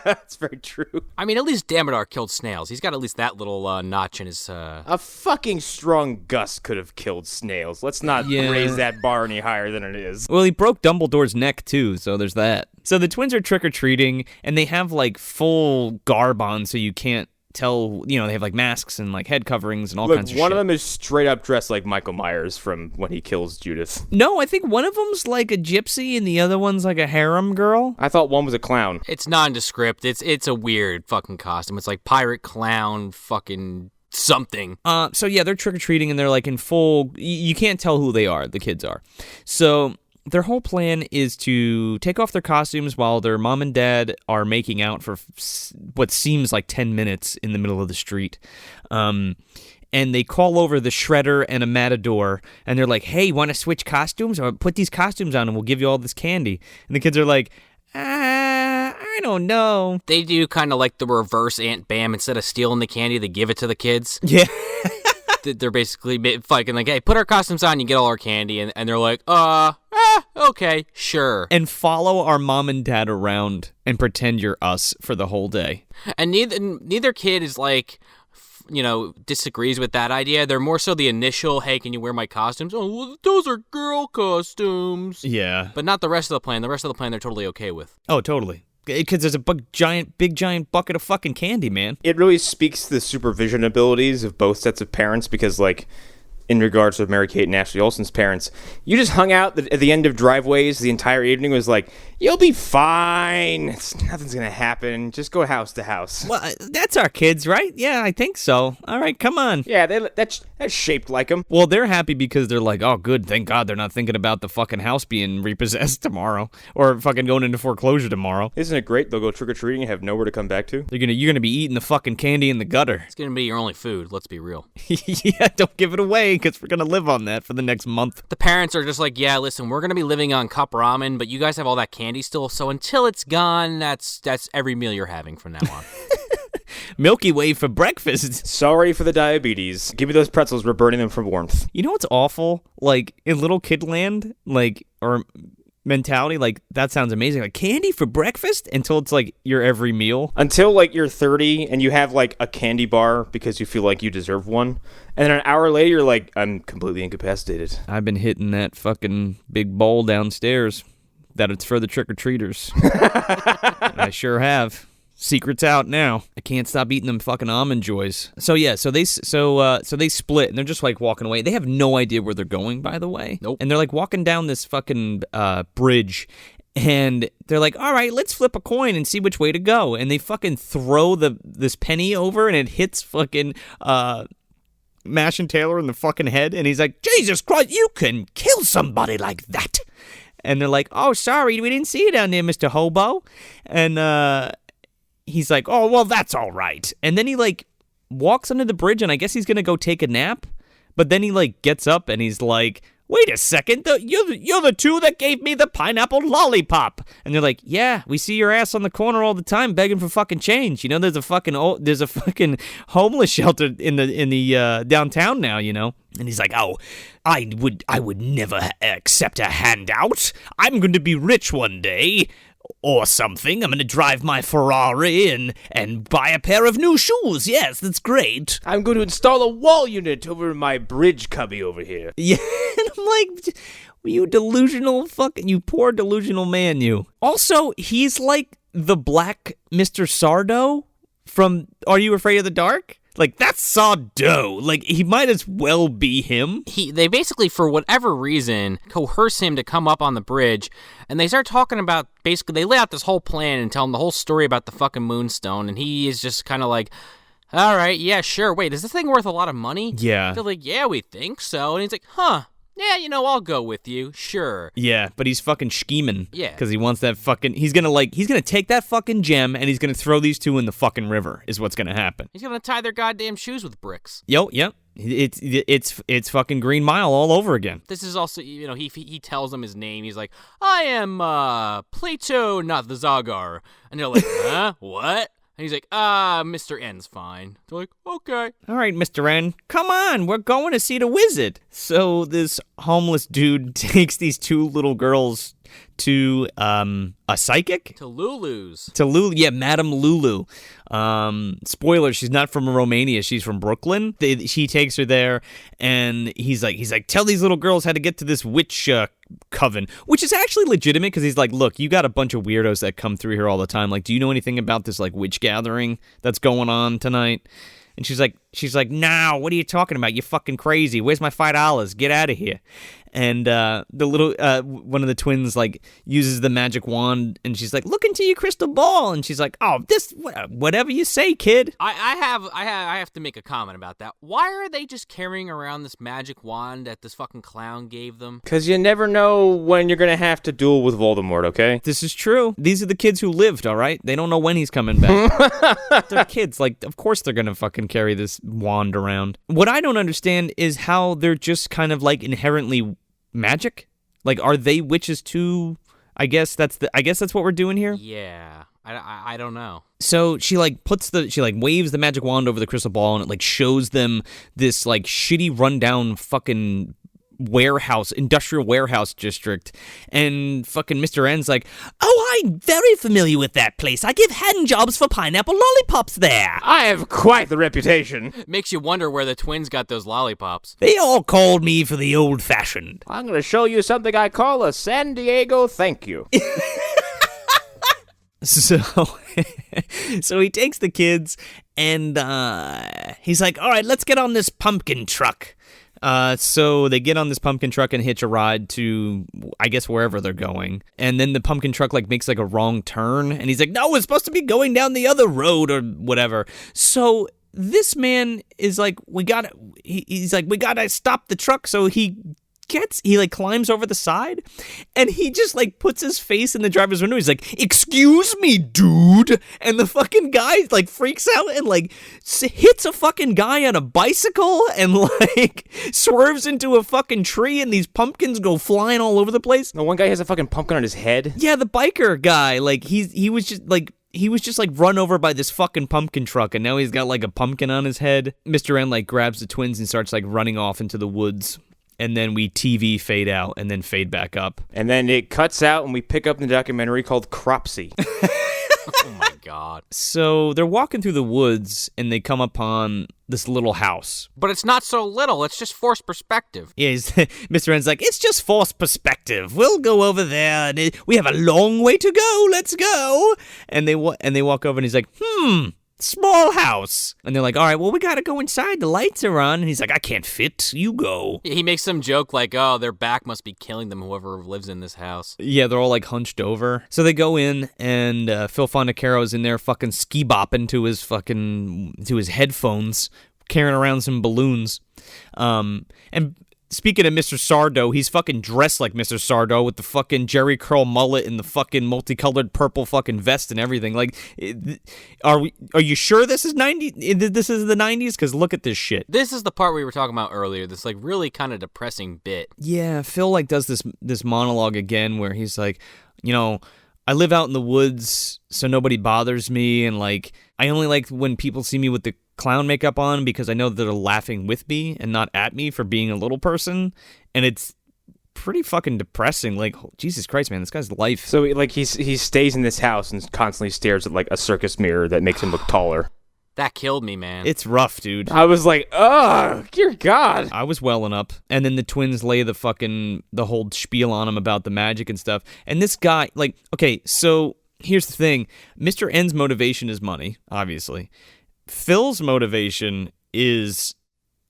That's very true. I mean, at least Damodar killed snails. He's got at least that little notch in his... A fucking strong gust could have killed snails. Let's not raise that bar any higher than it is. Well, he broke Dumbledore's neck, too, so there's that. So the twins are trick-or-treating, and they have, like, full garb on, so you can't tell, they have, like, masks and, like, head coverings and all kinds of shit. One of them is straight up dressed like Michael Myers from when he kills Judith. No, I think one of them's like a gypsy, and the other one's like a harem girl. I thought one was a clown. It's nondescript. It's a weird fucking costume. It's like pirate, clown, fucking... something. So yeah, they're trick-or-treating and they're like in full, you can't tell who they are, the kids are. So their whole plan is to take off their costumes while their mom and dad are making out for what seems like 10 minutes in the middle of the street. And they call over the Shredder and a Matador, and they're like, hey, want to switch costumes? Or put these costumes on and we'll give you all this candy. And the kids are like, I don't know. They do kind of like the reverse Aunt Bam. Instead of stealing the candy, they give it to the kids. Yeah. They're basically fucking like, hey, put our costumes on, you get all our candy. And they're like, okay, sure. And follow our mom and dad around and pretend you're us for the whole day. And neither kid is like, disagrees with that idea. They're more so the initial, hey, can you wear my costumes? Oh, well, those are girl costumes. Yeah. But not the rest of the plan. The rest of the plan they're totally okay with. Oh, totally. Because there's a big giant bucket of fucking candy, man. It really speaks to the supervision abilities of both sets of parents because, like, in regards to Mary-Kate and Ashley Olsen's parents, you just hung out at the end of driveways the entire evening. Was like, you'll be fine. Nothing's going to happen. Just go house to house. Well, that's our kids, right? Yeah, I think so. All right, come on. Yeah, that's shaped like them. Well, they're happy because they're like, oh, good, thank God they're not thinking about the fucking house being repossessed tomorrow or fucking going into foreclosure tomorrow. Isn't it great? They'll go trick-or-treating and have nowhere to come back to. You're gonna be eating the fucking candy in the gutter. It's going to be your only food, let's be real. Yeah, don't give it away because we're going to live on that for the next month. The parents are just like, yeah, listen, we're going to be living on cup ramen, but you guys have all that candy still, so until it's gone, that's every meal you're having from now on. Milky Way for breakfast. Sorry for the diabetes. Give me those pretzels. We're burning them for warmth. You know what's awful? Like, in little kid land, like, or mentality, like, that sounds amazing. Like, candy for breakfast? Until it's, like, your every meal. Until, like, you're 30 and you have, like, a candy bar because you feel like you deserve one. And then an hour later, you're like, I'm completely incapacitated. I've been hitting that fucking big bowl downstairs. That it's for the trick-or-treaters. I sure have. Secret's out now. I can't stop eating them fucking Almond Joys. So yeah, so they split and they're just like walking away. They have no idea where they're going, by the way. Nope. And they're like walking down this fucking bridge, and they're like, all right, let's flip a coin and see which way to go. And they fucking throw this penny over, and it hits fucking Meshach Taylor in the fucking head, and he's like, Jesus Christ, you can kill somebody like that. And they're like, oh, sorry, we didn't see you down there, Mr. Hobo. And he's like, oh, well, that's all right. And then he, like, walks under the bridge, and I guess he's going to go take a nap. But then he, like, gets up, and he's like, wait a second, you're the two that gave me the pineapple lollipop. And they're like, yeah, we see your ass on the corner all the time begging for fucking change. You know, there's a fucking homeless shelter in the downtown now, you know. And he's like, oh, I would never accept a handout. I'm going to be rich one day. Or something. I'm going to drive my Ferrari and buy a pair of new shoes. Yes, that's great. I'm going to install a wall unit over my bridge cubby over here. Yeah, and I'm like, you poor delusional man, you. Also, he's like the black Mr. Sardo from Are You Afraid of the Dark? Like, that's Sardo. Like, he might as well be him. They basically, for whatever reason, coerce him to come up on the bridge, and they start talking about, basically, they lay out this whole plan and tell him the whole story about the fucking moonstone, and he is just kind of like, all right, yeah, sure, wait, is this thing worth a lot of money? Yeah. They're like, yeah, we think so, and he's like, huh. Yeah, I'll go with you, sure. Yeah, but he's fucking scheming. Yeah. Because he wants that fucking, he's gonna take that fucking gem and he's gonna throw these two in the fucking river, is what's gonna happen. He's gonna tie their goddamn shoes with bricks. Yep. It's fucking Green Mile all over again. This is also, he tells them his name. He's like, I am, Plato, not the Zagar. And they're like, huh? What? And he's like, Mr. N's fine. They're like, okay. All right, Mr. N, come on, we're going to see the wizard. So this homeless dude takes these two little girls to a psychic? To Lulu's. To Lulu, yeah, Madame Lulu. Spoiler, she's not from Romania, she's from Brooklyn. She takes her there, and he's like, tell these little girls how to get to this witch coven, which is actually legitimate, because he's like, look, you got a bunch of weirdos that come through here all the time. Like, do you know anything about this, like, witch gathering that's going on tonight? And she's like, nah, what are you talking about? You're fucking crazy. Where's my $5? Get out of here. And the little one of the twins like uses the magic wand, and she's like, look into your crystal ball. And she's like, oh, this whatever you say, kid. I have to make a comment about that. Why are they just carrying around this magic wand that this fucking clown gave them? Because you never know when you're going to have to duel with Voldemort, okay? This is true. These are the kids who lived, all right? They don't know when he's coming back. They're kids. Like, of course they're going to fucking carry this wand around. What I don't understand is how they're just kind of like inherently magic. Like, are they witches too? I guess that's what we're doing here. Yeah. I don't know. So she waves the magic wand over the crystal ball, and it like shows them this like shitty rundown fucking industrial warehouse district, and fucking Mr. N's like, oh, I'm very familiar with that place. I give hand jobs for pineapple lollipops there. I have quite the reputation. Makes you wonder where the twins got those lollipops. They all called me for the old-fashioned. I'm going to show you something I call a San Diego thank you. So he takes the kids, and he's like, all right, let's get on this pumpkin truck. So they get on this pumpkin truck and hitch a ride to, I guess, wherever they're going. And then the pumpkin truck like makes like a wrong turn, and he's like, no, it's supposed to be going down the other road or whatever. So this man is like, we gotta stop the truck. So he like climbs over the side, and he just like puts his face in the driver's window. He's like, excuse me, dude. And the fucking guy like freaks out and like hits a fucking guy on a bicycle and like swerves into a fucking tree, and these pumpkins go flying all over the place. The one guy has a fucking pumpkin on his head. Yeah, the biker guy, like he was just like run over by this fucking pumpkin truck, and now he's got like a pumpkin on his head. Mr. N like grabs the twins and starts like running off into the woods. And then we TV fade out and then fade back up. And then it cuts out, and we pick up the documentary called Cropsy. Oh my God. So they're walking through the woods, and they come upon this little house. But it's not so little. It's just forced perspective. Yeah, Mr. N's like, it's just forced perspective. We'll go over there, and we have a long way to go. Let's go. And they walk over, and he's like, small house. And they're like, all right, well, we gotta go inside. The lights are on. And he's like, I can't fit. You go. He makes some joke like, oh, their back must be killing them, whoever lives in this house. Yeah, they're all like hunched over. So they go in, and Phil Fondacaro is in there fucking ski-bopping to his headphones, carrying around some balloons. And speaking of Mr. Sardo, he's fucking dressed like Mr. Sardo with the fucking Jerry curl mullet and the fucking multicolored purple fucking vest and everything. Like, are you sure this is 90? This is the 90s? Because look at this shit. This is the part we were talking about earlier. This like really kind of depressing bit. Yeah, Phil like does this monologue again where he's like, you know, I live out in the woods, so nobody bothers me, and like I only like when people see me with the clown makeup on because I know that they're laughing with me and not at me for being a little person, and it's pretty fucking depressing. Like, Jesus Christ, man, this guy's life. So like he stays in this house and constantly stares at like a circus mirror that makes him look taller. That killed me, man. It's rough, dude. I was like, oh, dear God. I was welling up. And then the twins lay the whole spiel on him about the magic and stuff. And this guy, like, okay, so here's the thing. Mr. N's motivation is money, obviously. Phil's motivation is,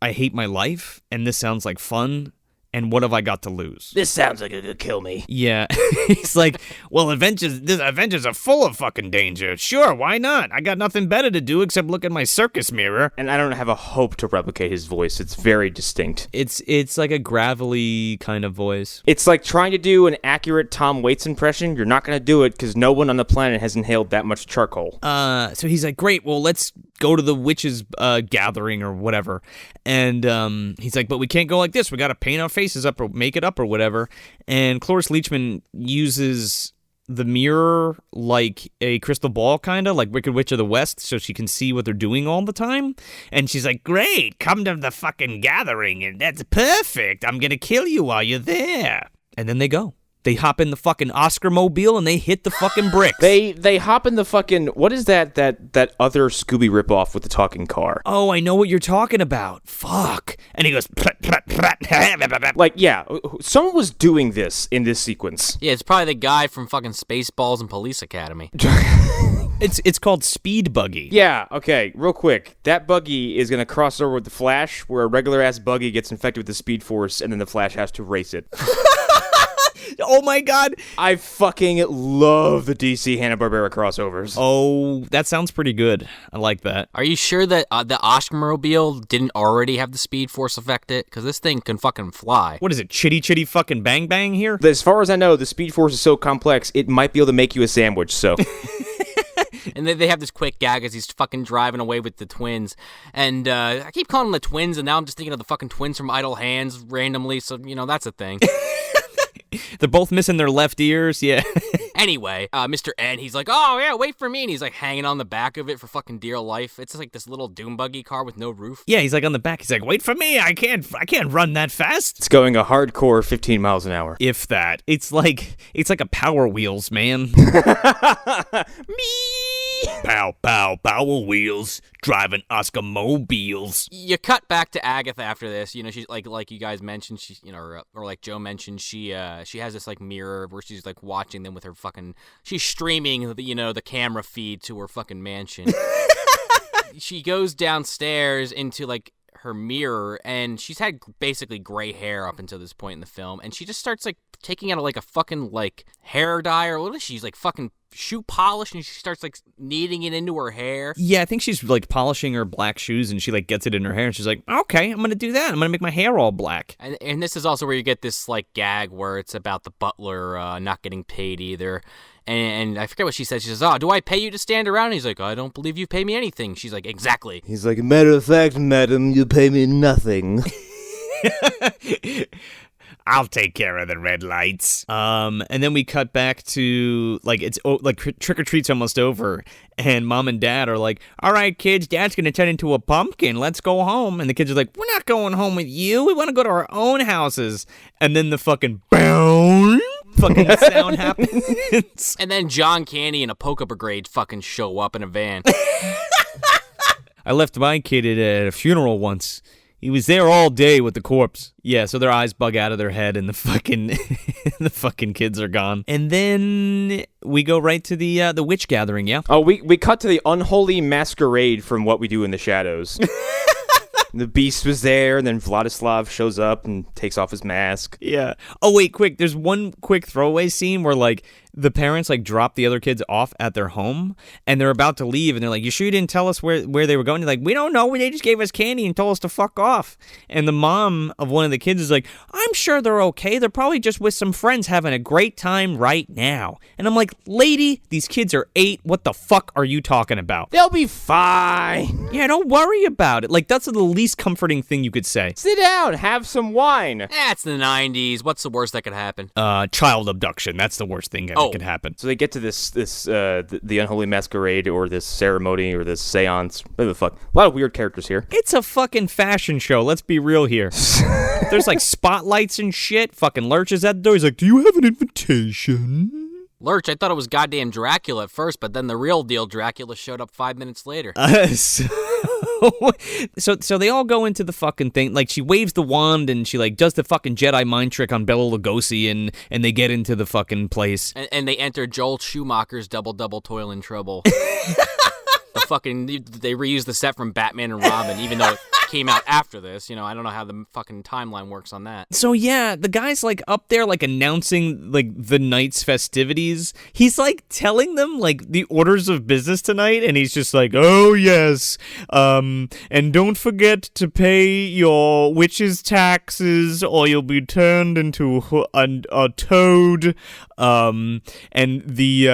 I hate my life, and this sounds like fun, and what have I got to lose? This sounds like it could kill me. Yeah. He's like, well, adventures are full of fucking danger. Sure, why not? I got nothing better to do except look at my circus mirror. And I don't have a hope to replicate his voice. It's very distinct. It's like a gravelly kind of voice. It's like trying to do an accurate Tom Waits impression. You're not going to do it because no one on the planet has inhaled that much charcoal. So he's like, great, well, let's go to the witches' gathering or whatever. And he's like, but we can't go like this. We got to paint our faces up or make it up or whatever. And Cloris Leachman uses the mirror like a crystal ball, kind of like Wicked Witch of the West, so she can see what they're doing all the time. And she's like, great, come to the fucking gathering, and that's perfect. I'm going to kill you while you're there. And then they go. They hop in the fucking Oscar mobile and they hit the fucking bricks. They hop in the fucking, what is that other Scooby ripoff with the talking car? Oh, I know what you're talking about. Fuck. And he goes, like, yeah, someone was doing this in this sequence. Yeah, it's probably the guy from fucking Spaceballs and Police Academy. It's called Speed Buggy. Yeah, okay, real quick. That buggy is going to cross over with the Flash, where a regular-ass buggy gets infected with the Speed Force, and then the Flash has to race it. Oh my god. I fucking love the DC Hanna-Barbera crossovers. Oh, that sounds pretty good. I like that. Are you sure that the Oscar-mobile didn't already have the Speed Force affected? Because this thing can fucking fly. What is it, chitty chitty fucking bang bang here? As far as I know, the Speed Force is so complex, it might be able to make you a sandwich, so... And they have this quick gag as he's fucking driving away with the twins. And I keep calling them the twins, and now I'm just thinking of the fucking twins from Idle Hands randomly, so, that's a thing. They're both missing their left ears, yeah. Anyway, Mr. N, he's like, oh, yeah, wait for me. And he's like hanging on the back of it for fucking dear life. It's like this little doom buggy car with no roof. Yeah, he's like on the back. He's like, wait for me. I can't run that fast. It's going a hardcore 15 miles an hour. If that. It's like a Power Wheels, man. Me! Pow, pow, Power Wheels. Driving Oscar mobiles. You cut back to Agatha after this. She's like you guys mentioned, she's, or like Joe mentioned, she has this like mirror where she's like watching them with her fucking, she's streaming the camera feed to her fucking mansion. She goes downstairs into like her mirror, and she's had basically gray hair up until this point in the film, and she just starts like taking out like a fucking like hair dye, or what is she? She's like fucking shoe polish, and she starts like kneading it into her hair. Yeah, I think she's like polishing her black shoes, and she like gets it in her hair, and she's like, okay, I'm gonna do that. I'm gonna make my hair all black. And this is also where you get this like gag where it's about the butler not getting paid either. And I forget what she says. She says, oh, do I pay you to stand around? And he's like, I don't believe you pay me anything. She's like, exactly. He's like, matter of fact, madam, you pay me nothing. I'll take care of the red lights. And then we cut back to like it's like trick or treat's almost over, and mom and dad are like, "All right, kids, dad's gonna turn into a pumpkin. Let's go home." And the kids are like, "We're not going home with you. We want to go to our own houses." And then the fucking boom fucking sound happens. And then John Candy and a polka brigade fucking show up in a van. I left my kid at a funeral once. He was there all day with the corpse. Yeah, so their eyes bug out of their head and the fucking kids are gone. And then we go right to the witch gathering, yeah? Oh, we cut to the unholy masquerade from What We Do in the Shadows. The beast was there, and then Vladislav shows up and takes off his mask. Yeah. Oh, wait, quick. There's one quick throwaway scene where, like, the parents, like, drop the other kids off at their home, and they're about to leave, and they're like, you sure you didn't tell us where they were going? They're like, we don't know. They just gave us candy and told us to fuck off. And the mom of one of the kids is like, I'm sure they're okay. They're probably just with some friends having a great time right now. And I'm like, lady, these kids are 8. What the fuck are you talking about? They'll be fine. Yeah, don't worry about it. Like, that's the least comforting thing you could say. Sit down. Have some wine. It's the 90s. What's the worst that could happen? Child abduction. That's the worst thing that could happen. So they get to the unholy masquerade, or this ceremony, or this seance. What the fuck? A lot of weird characters here. It's a fucking fashion show. Let's be real here. There's like spotlights and shit. Fucking Lurch is at the door. He's like, do you have an invitation? Lurch, I thought it was goddamn Dracula at first, but then the real deal Dracula showed up 5 minutes later. So they all go into the fucking thing. Like, she waves the wand and she like does the fucking Jedi mind trick on Bela Lugosi, and they get into the fucking place. And they enter Joel Schumacher's Double Toil and Trouble. They reused the set from Batman and Robin, even though it came out after this. I don't know how the fucking timeline works on that. So yeah, the guy's like up there like announcing like the night's festivities. He's like telling them like the orders of business tonight, and he's just like, oh yes, and don't forget to pay your witch's taxes or you'll be turned into a toad. And the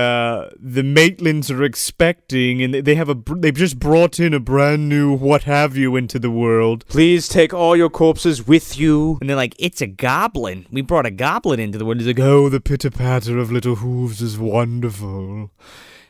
Maitlands are expecting, and they've just brought in a brand new what have you into the world. Please take all your corpses with you. And they're like, it's a goblin. We brought a goblin into the world. He's like, oh, the pitter-patter of little hooves is wonderful.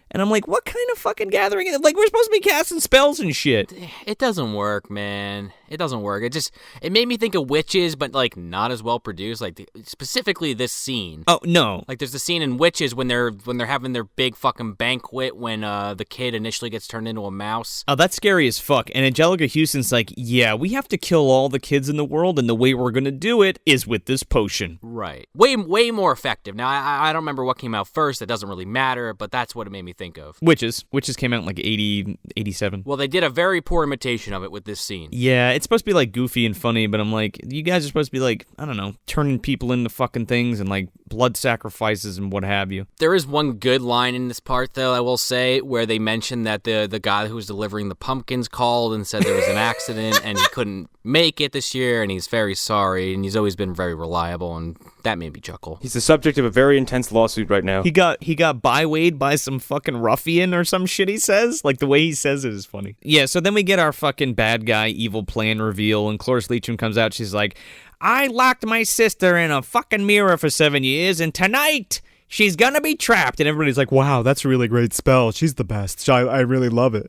And I'm like, what kind of fucking gathering is it? Like, we're supposed to be casting spells and shit. It doesn't work, man. it doesn't work. It made me think of Witches, but like not as well produced. Like specifically this scene. Oh no! Like there's the scene in Witches when they're having their big fucking banquet when the kid initially gets turned into a mouse. Oh, that's scary as fuck. And Angelica Houston's like, yeah, we have to kill all the kids in the world, and the way we're gonna do it is with this potion. Right. Way more effective. Now I don't remember what came out first. It doesn't really matter, but that's what it made me think of. Witches came out in like 80, 87. Well, they did a very poor imitation of it with this scene. Yeah, it's supposed to be like goofy and funny, but I'm like, you guys are supposed to be like, I don't know, turning people into fucking things and like blood sacrifices and what have you. There is one good line in this part, though, I will say, where they mention that the guy who was delivering the pumpkins called and said there was an accident and he couldn't make it this year and he's very sorry and he's always been very reliable, and that made me chuckle. He's the subject of a very intense lawsuit right now. He got bywayed by some fucking ruffian or some shit, he says. Like, the way he says it is funny. Yeah, so then we get our fucking bad guy evil plan reveal, and Cloris Leachman comes out. She's like, I locked my sister in a fucking mirror for 7 years, and tonight she's gonna be trapped. And everybody's like, wow, that's a really great spell. She's the best. I really love it.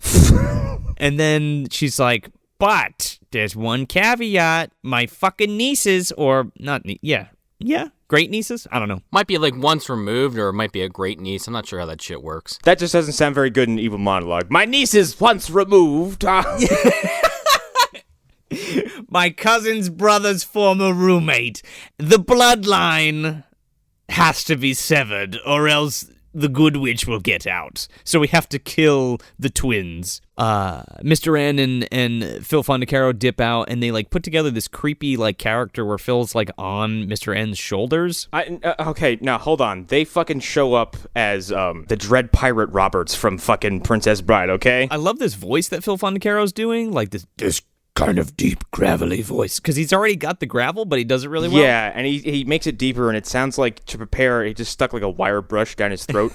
And then she's like, but there's one caveat. My fucking nieces, or not, yeah, great nieces? I don't know. Might be like once removed, or it might be a great niece. I'm not sure how that shit works. That just doesn't sound very good in evil monologue. My niece is once removed. My cousin's brother's former roommate. The bloodline has to be severed, or else the good witch will get out. So we have to kill the twins. Mr. N and Phil Fondacaro dip out, and they like put together this creepy like character where Phil's like on Mr. N's shoulders. Okay, now hold on. They fucking show up as the Dread Pirate Roberts from fucking Princess Bride, okay? I love this voice that Phil Fondacaro's doing, like this kind of deep, gravelly voice, because he's already got the gravel, but he does it really well. Yeah, and he makes it deeper, and it sounds like to prepare, he just stuck like a wire brush down his throat.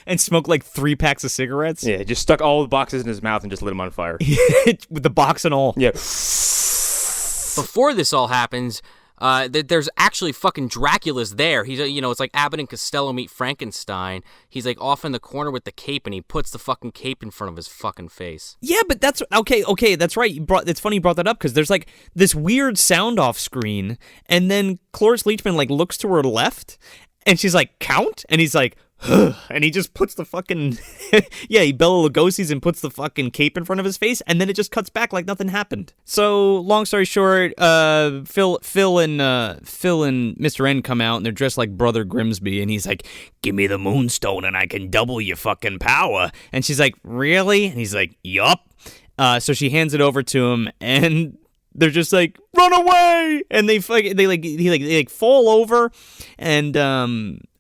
And smoked like 3 packs of cigarettes? Yeah, just stuck all the boxes in his mouth and just lit them on fire. With the box and all. Yeah. Before this all happens, there's actually fucking Dracula's there. He's, it's like Abbott and Costello meet Frankenstein. He's like off in the corner with the cape, and he puts the fucking cape in front of his fucking face. Yeah, but that's okay. That's right. It's funny you brought that up, because there's like this weird sound off screen, and then Cloris Leachman like looks to her left, and she's like, count, and he's like, and he just puts the fucking he Bela Lugosi's and puts the fucking cape in front of his face, and then it just cuts back like nothing happened. So long story short, Phil and Mr. N come out, and they're dressed like Brother Grimsby, and he's like, give me the moonstone and I can double your fucking power. And she's like, really? And he's like, yup. So she hands it over to him, and they're just like, run away, and they fall over, and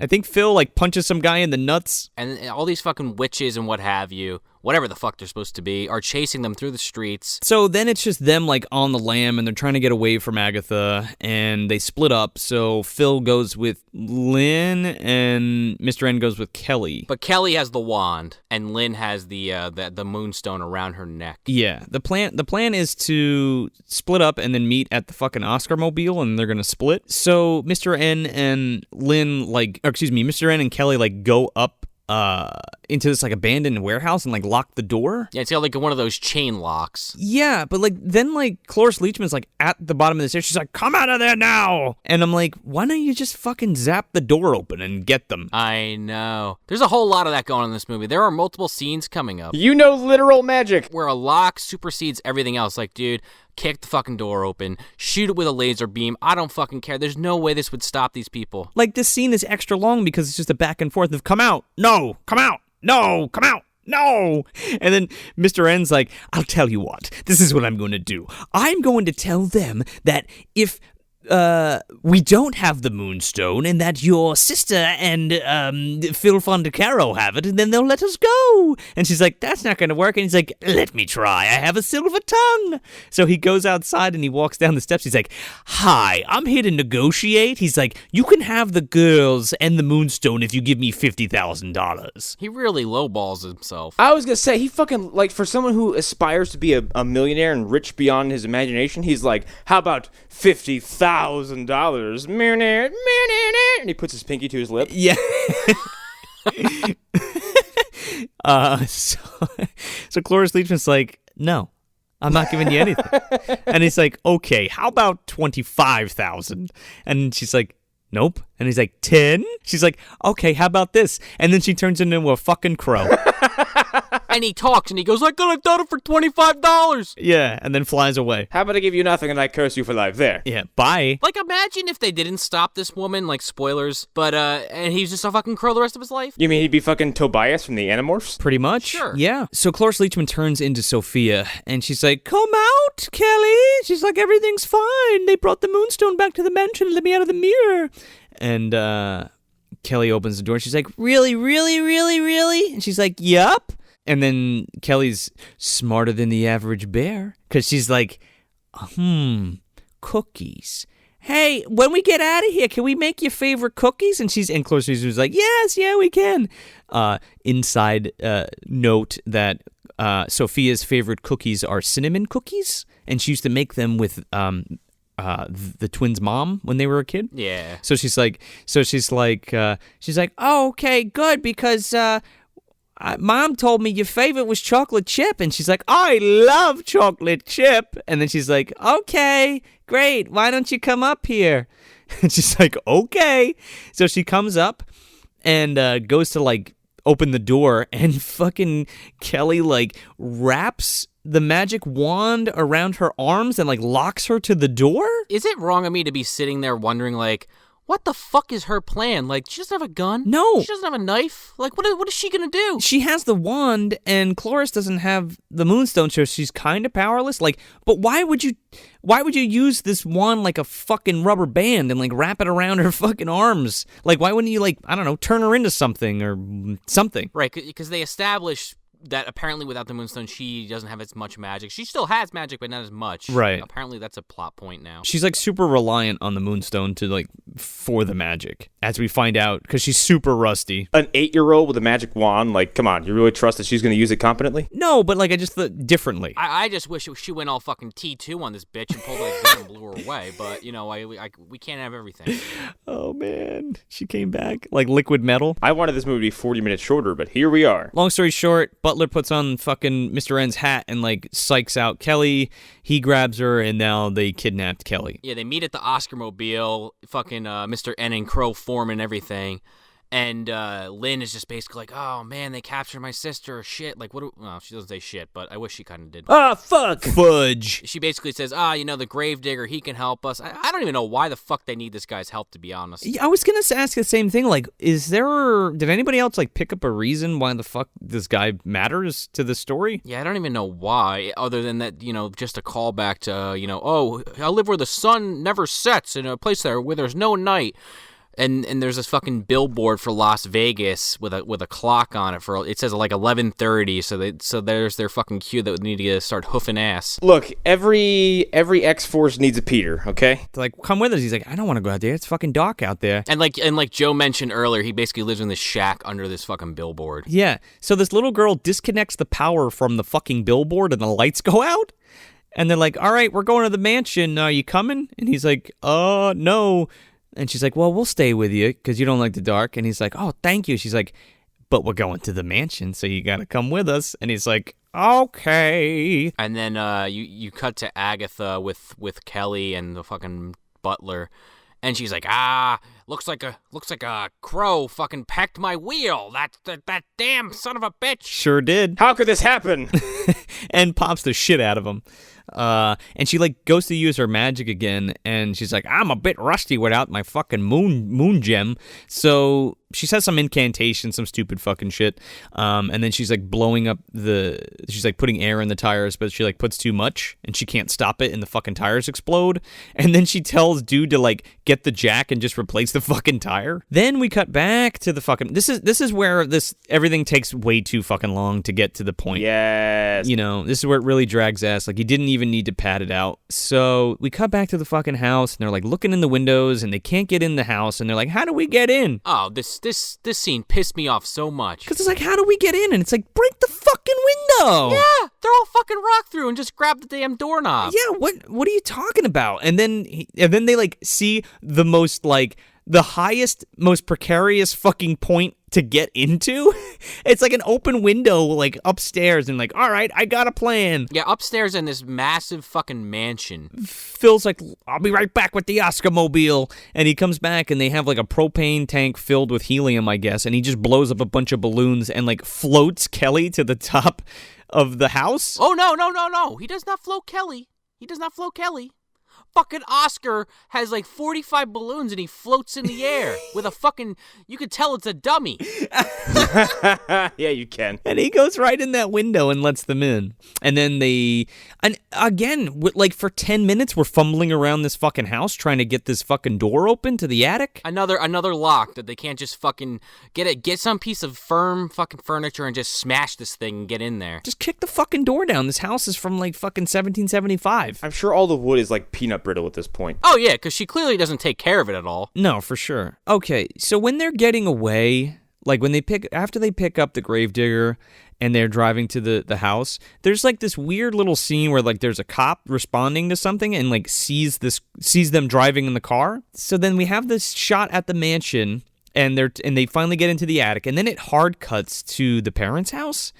I think Phil like punches some guy in the nuts, and all these fucking witches and what have you, whatever the fuck they're supposed to be, are chasing them through the streets. So then it's just them like on the lam, and they're trying to get away from Agatha, and they split up. So Phil goes with Lynn, and Mr. N goes with Kelly. But Kelly has the wand, and Lynn has the moonstone around her neck. Yeah, the plan is to split up and then meet at the fucking Oscar mobile, and they're gonna split. So Mr. N and Mr. N and Kelly like go up into this like abandoned warehouse and like lock the door. Yeah, it's got like one of those chain locks. Yeah, but like then like Cloris Leachman's like at the bottom of the stairs. She's like, come out of there now. And I'm like, why don't you just fucking zap the door open and get them? I know. There's a whole lot of that going on in this movie. There are multiple scenes coming up. Literal magic. Where a lock supersedes everything else. Like, dude, kick the fucking door open, shoot it with a laser beam. I don't fucking care. There's no way this would stop these people. Like, this scene is extra long because it's just a back and forth of come out, no, come out, no, come out, no. And then Mr. N's like, I'll tell you what, this is what I'm going to do. I'm going to tell them that if we don't have the moonstone and that your sister and Phil Fondacaro have it, and then they'll let us go. And she's like, that's not going to work. And he's like, let me try. I have a silver tongue. So he goes outside and he walks down the steps. He's like, hi, I'm here to negotiate. He's like, you can have the girls and the moonstone if you give me $50,000. He really lowballs himself. I was going to say, he fucking, like, for someone who aspires to be a millionaire and rich beyond his imagination, he's like, how about $50,000? And he puts his pinky to his lip. Yeah. So Cloris Leachman's like, no, I'm not giving you anything. And he's like, okay, how about 25,000? And she's like, nope. And he's like, 10? She's like, okay, how about this? And then she turns into a fucking crow. And he talks and he goes, I could have done it for $25. Yeah, and then flies away. How about I give you nothing and I curse you for life? There. Yeah, bye. Like, imagine if they didn't stop this woman, like, spoilers, but, and he's just a fucking crow the rest of his life. You mean he'd be fucking Tobias from the Animorphs? Pretty much. Sure. Yeah. So Cloris Leachman turns into Sophia, and she's like, come out, Kelly. She's like, everything's fine. They brought the moonstone back to the mansion and let me out of the mirror. And, Kelly opens the door. She's like, really, really, really, really? And she's like, yup. And then Kelly's smarter than the average bear, because she's like, cookies. Hey, when we get out of here, can we make your favorite cookies? And Cloris Leachman was like, yes, yeah, we can. Inside note that Sophia's favorite cookies are cinnamon cookies, and she used to make them with the twins' mom when they were a kid. Yeah. So she's like, oh, okay, good, because Mom told me your favorite was chocolate chip. And she's like, I love chocolate chip. And then she's like, okay, great. Why don't you come up here? And she's like, okay. So she comes up and goes to, like, open the door. And fucking Kelly, like, wraps the magic wand around her arms and, like, locks her to the door. Is it wrong of me to be sitting there wondering, like, what the fuck is her plan? Like, she doesn't have a gun? No. She doesn't have a knife? Like, what is she gonna do? She has the wand, and Cloris doesn't have the moonstone, so she's kind of powerless. Like, but why would you use this wand like a fucking rubber band and, like, wrap it around her fucking arms? Like, why wouldn't you, like, I don't know, turn her into something or something? Right, because they established that apparently without the moonstone, she doesn't have as much magic. She still has magic, but not as much. Right. Apparently, that's a plot point now. She's, like, super reliant on the moonstone to, like, for the magic, as we find out, because she's super rusty. An 8-year-old with a magic wand, like, come on, you really trust that she's going to use it competently? No, but, like, I just thought differently. I just wish she went all fucking T2 on this bitch and pulled a gun and blew her away, but, you know, we can't have everything. Oh, man. She came back like liquid metal. I wanted this movie to be 40 minutes shorter, but here we are. Long story short, Butler puts on fucking Mr. N's hat and, like, psychs out Kelly. He grabs her, and now they kidnapped Kelly. Yeah, they meet at the Oscar-mobile, fucking Mr. N and Crow form and everything. And Lynn is just basically like, oh, man, they captured my sister. Shit. Like, well, she doesn't say shit, but I wish she kind of did. Ah, fuck. Fudge. She basically says, the gravedigger, he can help us. I don't even know why the fuck they need this guy's help, to be honest. I was going to ask the same thing. Like, did anybody else, like, pick up a reason why the fuck this guy matters to the story? Yeah, I don't even know why, other than that, just a callback to, I live where the sun never sets in a place there where there's no night. And there's this fucking billboard for Las Vegas with a clock on it it says like 11:30, so there's their fucking cue that would need to start hoofing ass. Look, every X-Force needs a Peter, okay? They're like, come with us. He's like, I don't want to go out there. It's fucking dark out there. And like Joe mentioned earlier, he basically lives in this shack under this fucking billboard. Yeah. So this little girl disconnects the power from the fucking billboard and the lights go out. And they're like, all right, we're going to the mansion. Are you coming? And he's like, no. And she's like, well, we'll stay with you because you don't like the dark. And he's like, oh, thank you. She's like, but we're going to the mansion, so you got to come with us. And he's like, okay. And then you cut to Agatha with Kelly and the fucking butler. And she's like, looks like a crow fucking pecked my wheel. That damn son of a bitch. Sure did. How could this happen? And pops the shit out of him. And she, like, goes to use her magic again, and she's like, I'm a bit rusty without my fucking moon gem. So she says some incantation, some stupid fucking shit. And then she's, like, blowing up she's, like, putting air in the tires, but she, like, puts too much, and she can't stop it, and the fucking tires explode. And then she tells dude to, like, get the jack and just replace the fucking tire. Then we cut back to the fucking, this is where everything takes way too fucking long to get to the point. Yes. This is where it really drags ass. Like, you didn't even need to pad it out. So we cut back to the fucking house, and they're, like, looking in the windows, and they can't get in the house, and they're like, how do we get in? Oh, this scene pissed me off so much. Because it's like, how do we get in? And it's like, break the fucking window. Yeah, throw a fucking rock through and just grab the damn doorknob. Yeah, what are you talking about? And then they, like, see the most, like, the highest, most precarious fucking point to get into. It's like an open window, like upstairs, and like, all right, I got a plan. Yeah, upstairs in this massive fucking mansion. Phil's like, I'll be right back with the Oscar mobile. And he comes back and they have like a propane tank filled with helium, I guess. And he just blows up a bunch of balloons and like floats Kelly to the top of the house. Oh, no. He does not float Kelly. Fucking Oscar has like 45 balloons and he floats in the air with a fucking, you could tell it's a dummy. Yeah, you can. And he goes right in that window and lets them in. And then like for 10 minutes, we're fumbling around this fucking house trying to get this fucking door open to the attic. Another lock that they can't just fucking get some piece of firm fucking furniture and just smash this thing and get in there. Just kick the fucking door down. This house is from like fucking 1775. I'm sure all the wood is like peanut brittle at this point. Oh yeah, because she clearly doesn't take care of it at all. No, for sure. Okay, so when they're getting away, like when after they pick up the gravedigger and they're driving to the house, there's like this weird little scene where like there's a cop responding to something and like sees them driving in the car. So then we have this shot at the mansion and they finally get into the attic, and then it hard cuts to the parents' house,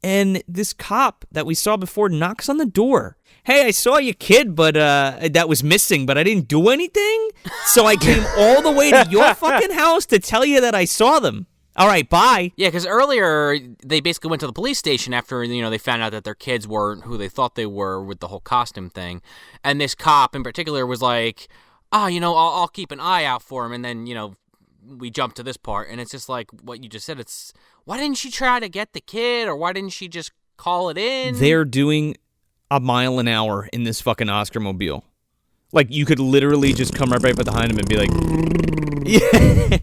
and this cop that we saw before knocks on the door. Hey, I saw your kid, but that was missing, but I didn't do anything, so I came all the way to your fucking house to tell you that I saw them. All right, bye. Yeah, because earlier they basically went to the police station after they found out that their kids weren't who they thought they were with the whole costume thing, and this cop in particular was like, I'll keep an eye out for him, and then we jump to this part, and it's just like what you just said. It's why didn't she try to get the kid, or why didn't she just call it in? They're doing a mile an hour in this fucking Oscar mobile. Like, you could literally just come right behind him and be like, yeah,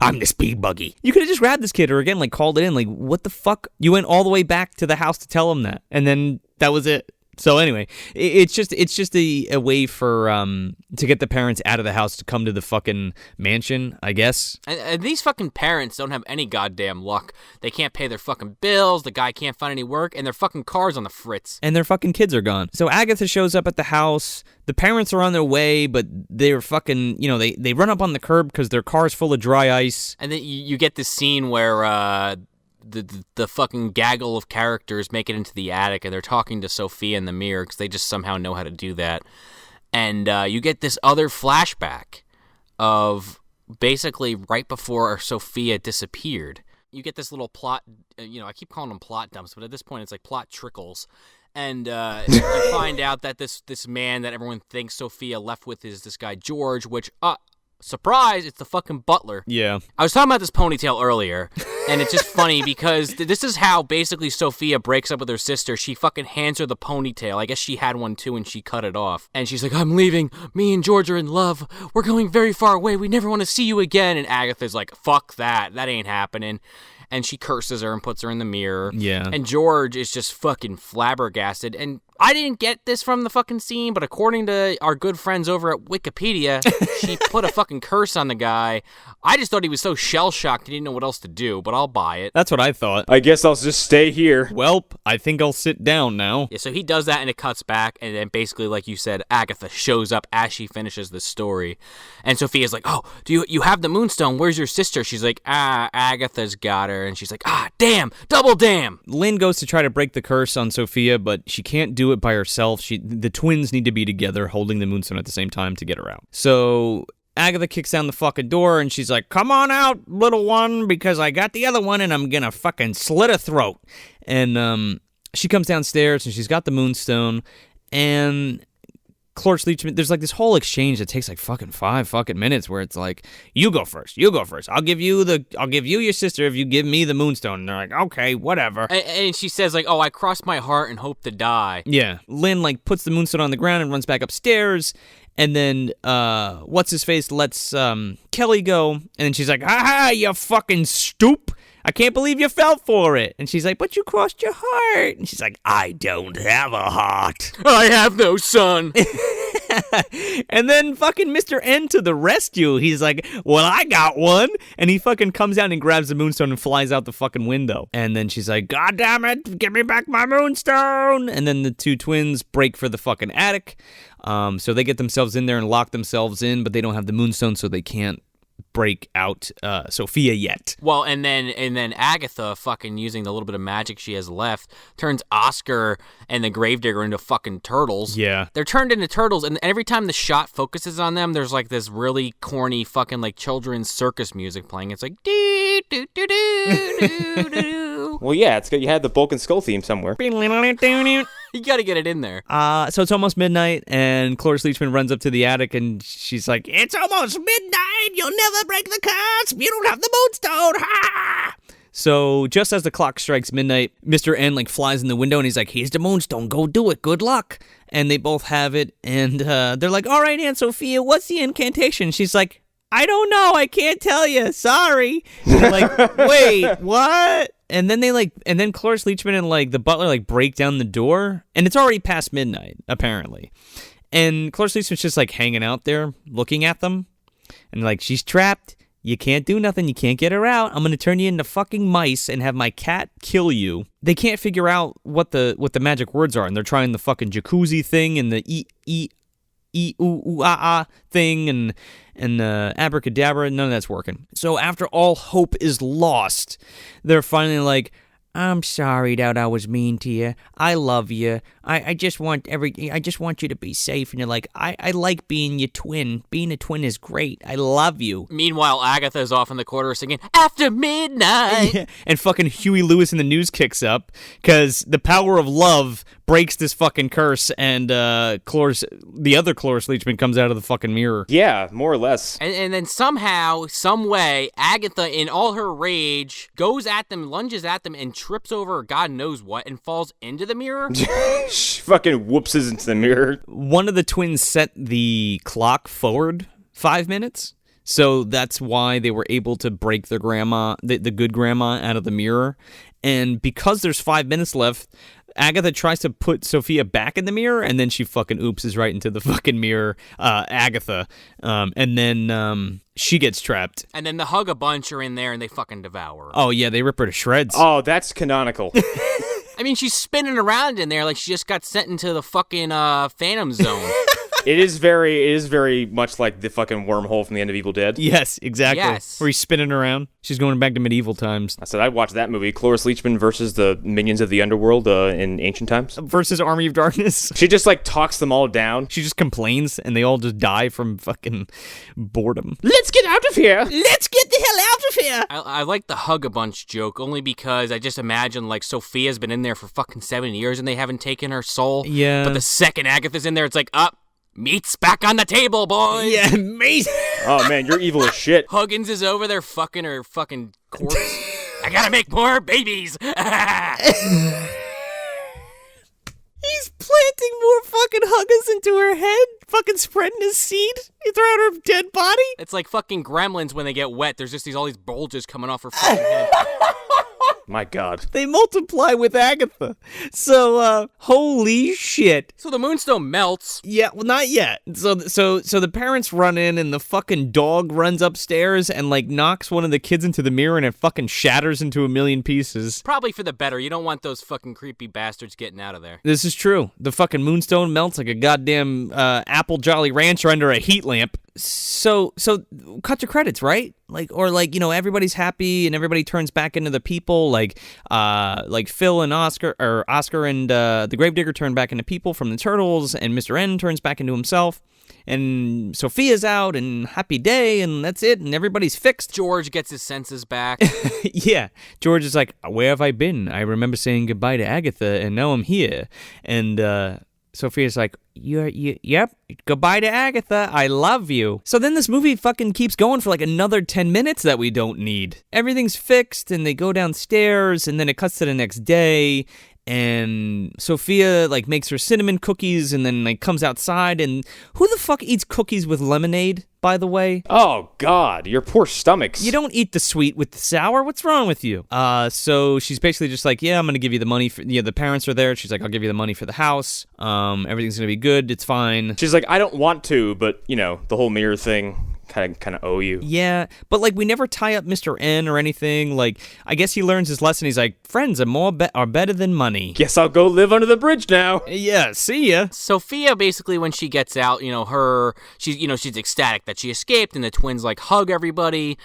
I'm the speed buggy. You could have just grabbed this kid or again, like, called it in. Like, what the fuck? You went all the way back to the house to tell him that, and then that was it. So anyway, it's just a way for to get the parents out of the house to come to the fucking mansion, I guess. And these fucking parents don't have any goddamn luck. They can't pay their fucking bills. The guy can't find any work, and their fucking car's on the fritz. And their fucking kids are gone. So Agatha shows up at the house. The parents are on their way, but they're fucking, they run up on the curb because their car's full of dry ice. And then you get this scene where the fucking gaggle of characters make it into the attic, and they're talking to Sophia in the mirror because they just somehow know how to do that. And you get this other flashback of basically right before Sophia disappeared. You get this little plot, I keep calling them plot dumps, but at this point it's like plot trickles. And you find out that this man that everyone thinks Sophia left with is this guy George, which, surprise, it's the fucking butler. Yeah. I was talking about this ponytail earlier, and it's just funny because this is how basically Sophia breaks up with her sister. She fucking hands her the ponytail. I guess she had one too, and she cut it off. And she's like, I'm leaving. Me and George are in love. We're going very far away. We never want to see you again. And Agatha's like, fuck that. That ain't happening. And she curses her and puts her in the mirror. Yeah. And George is just fucking flabbergasted. And I didn't get this from the fucking scene, but according to our good friends over at Wikipedia, she put a fucking curse on the guy. I just thought he was so shell-shocked he didn't know what else to do, but I'll buy it. That's what I thought. I guess I'll just stay here. Welp, I think I'll sit down now. Yeah, so he does that, and it cuts back, and then basically, like you said, Agatha shows up as she finishes the story. And Sophia's like, oh, do you have the Moonstone? Where's your sister? She's like, Agatha's got her. And she's like, damn, double damn. Lynn goes to try to break the curse on Sophia, but she can't do it by herself. The twins need to be together holding the Moonstone at the same time to get her out. So Agatha kicks down the fucking door, and she's like, come on out, little one, because I got the other one, and I'm gonna fucking slit her throat. And she comes downstairs, and she's got the Moonstone, and Cloris Leachman, there's like this whole exchange that takes like fucking 5 fucking minutes where it's like, you go first. I'll give you your sister if you give me the Moonstone. And they're like, okay, whatever. And she says like, oh, I crossed my heart and hope to die. Yeah. Lynn like puts the Moonstone on the ground and runs back upstairs. And then, what's his face lets Kelly go. And then she's like, ha, you fucking stoop. I can't believe you fell for it. And she's like, but you crossed your heart. And she's like, I don't have a heart. I have no son. And then fucking Mr. N to the rescue. He's like, well, I got one. And he fucking comes down and grabs the Moonstone and flies out the fucking window. And then she's like, God damn it, give me back my Moonstone. And then the two twins break for the fucking attic. So they get themselves in there and lock themselves in, but they don't have the Moonstone, so they can't break out Sophia yet. Well, and then Agatha, fucking using the little bit of magic she has left, turns Oscar and the Gravedigger into fucking turtles. Yeah. They're turned into turtles, and every time the shot focuses on them, there's like this really corny fucking like children's circus music playing. It's like doo doo doo doo doo doo. Well, yeah, it's good. You had the Bulk and Skull theme somewhere. You got to get it in there. So it's almost midnight, and Cloris Leachman runs up to the attic, and she's like, "It's almost midnight. You'll never break the curse. You don't have the moonstone." Ha! So just as the clock strikes midnight, Mr. N like flies in the window, and he's like, "Here's the moonstone. Go do it. Good luck." And they both have it, and they're like, "All right, Aunt Sophia, what's the incantation?" She's like, "I don't know. I can't tell you. Sorry." And they're like, "Wait, what?" And then then Cloris Leachman and like the butler like break down the door, and it's already past midnight apparently. And Cloris Leachman's just like hanging out there, looking at them, and like, "She's trapped. You can't do nothing. You can't get her out. I'm gonna turn you into fucking mice and have my cat kill you." They can't figure out what the magic words are, and they're trying the fucking Schkoozie thing and the E-oo-ah-ah thing and abracadabra. None of that's working. So after all hope is lost, they're finally like, "I'm sorry that I was mean to you. I love you. I just want you to be safe." And you're like, I like being your twin. Being a twin is great. I love you. Meanwhile, Agatha's off in the corner singing "After Midnight." Yeah. And fucking Huey Lewis in the news kicks up because the power of love breaks this fucking curse, and the other Cloris Leachman comes out of the fucking mirror. Yeah, more or less. And then somehow, some way, Agatha, in all her rage, goes at them, lunges at them, and trips over God knows what, and falls into the mirror. She fucking whoopses into the mirror. One of the twins set the clock forward 5 minutes, so that's why they were able to break their grandma, the good grandma, out of the mirror. And because there's 5 minutes left, Agatha tries to put Sophia back in the mirror, and then she fucking oopses right into the fucking mirror, Agatha. And then she gets trapped. And then the Hug-a-Bunch are in there, and they fucking devour her. Oh, yeah, they rip her to shreds. Oh, that's canonical. I mean, she's spinning around in there like she just got sent into the fucking Phantom Zone. It is very much like the fucking wormhole from the end of Evil Dead. Yes, exactly. Yes. Where he's spinning around. She's going back to medieval times. I said I'd watch that movie, Cloris Leachman versus the minions of the underworld in ancient times. Versus Army of Darkness. She just like talks them all down. She just complains, and they all just die from fucking boredom. Let's get out of here. Let's get the hell out of here. I like the Hug-a-Bunch joke only because I just imagine like Sophia's been in there for fucking 7 years and they haven't taken her soul. Yeah. But the second Agatha's in there, it's like, meat's back on the table, boys. Yeah, mate. Oh, man, you're evil as shit. Huggins is over there fucking her fucking corpse. I gotta make more babies. He's planting more fucking Huggins into her head, fucking spreading his seed throughout her dead body. It's like fucking gremlins when they get wet. There's just all these bulges coming off her fucking head. My God. They multiply with Agatha. So, holy shit. So the moonstone melts. Yeah, well, not yet. So the parents run in, and the fucking dog runs upstairs and like knocks one of the kids into the mirror, and it fucking shatters into a million pieces. Probably for the better. You don't want those fucking creepy bastards getting out of there. This is true. The fucking moonstone melts like a goddamn apple Jolly Rancher under a heat lamp. So cut to credits, right? Everybody's happy and everybody turns back into the people. Like Phil and Oscar and the Gravedigger turn back into people from the Turtles, and Mr. N turns back into himself. And Sophia's out, and happy day, and that's it, and everybody's fixed. George gets his senses back. Yeah. George is like, "Where have I been? I remember saying goodbye to Agatha, and now I'm here." And Sophia's like, yep, goodbye to Agatha, I love you. So then this movie fucking keeps going for like another 10 minutes that we don't need. Everything's fixed, and they go downstairs, and then it cuts to the next day, and Sophia like makes her cinnamon cookies, and then like comes outside, and who the fuck eats cookies with lemonade, by the way? Oh, God, your poor stomachs. You don't eat the sweet with the sour. What's wrong with you? So she's basically just like, yeah, I'm going to give you the money. The parents are there. She's like, I'll give you the money for the house. Everything's going to be good. It's fine. She's like, I don't want to, but, the whole mirror thing kind of owe you. Yeah, but like we never tie up Mr. N or anything. Like I guess he learns his lesson. He's like, friends are better than money. Guess I'll go live under the bridge now. Yeah, see ya. Sophia basically, when she gets out, she's ecstatic that she escaped, and the twins like hug everybody.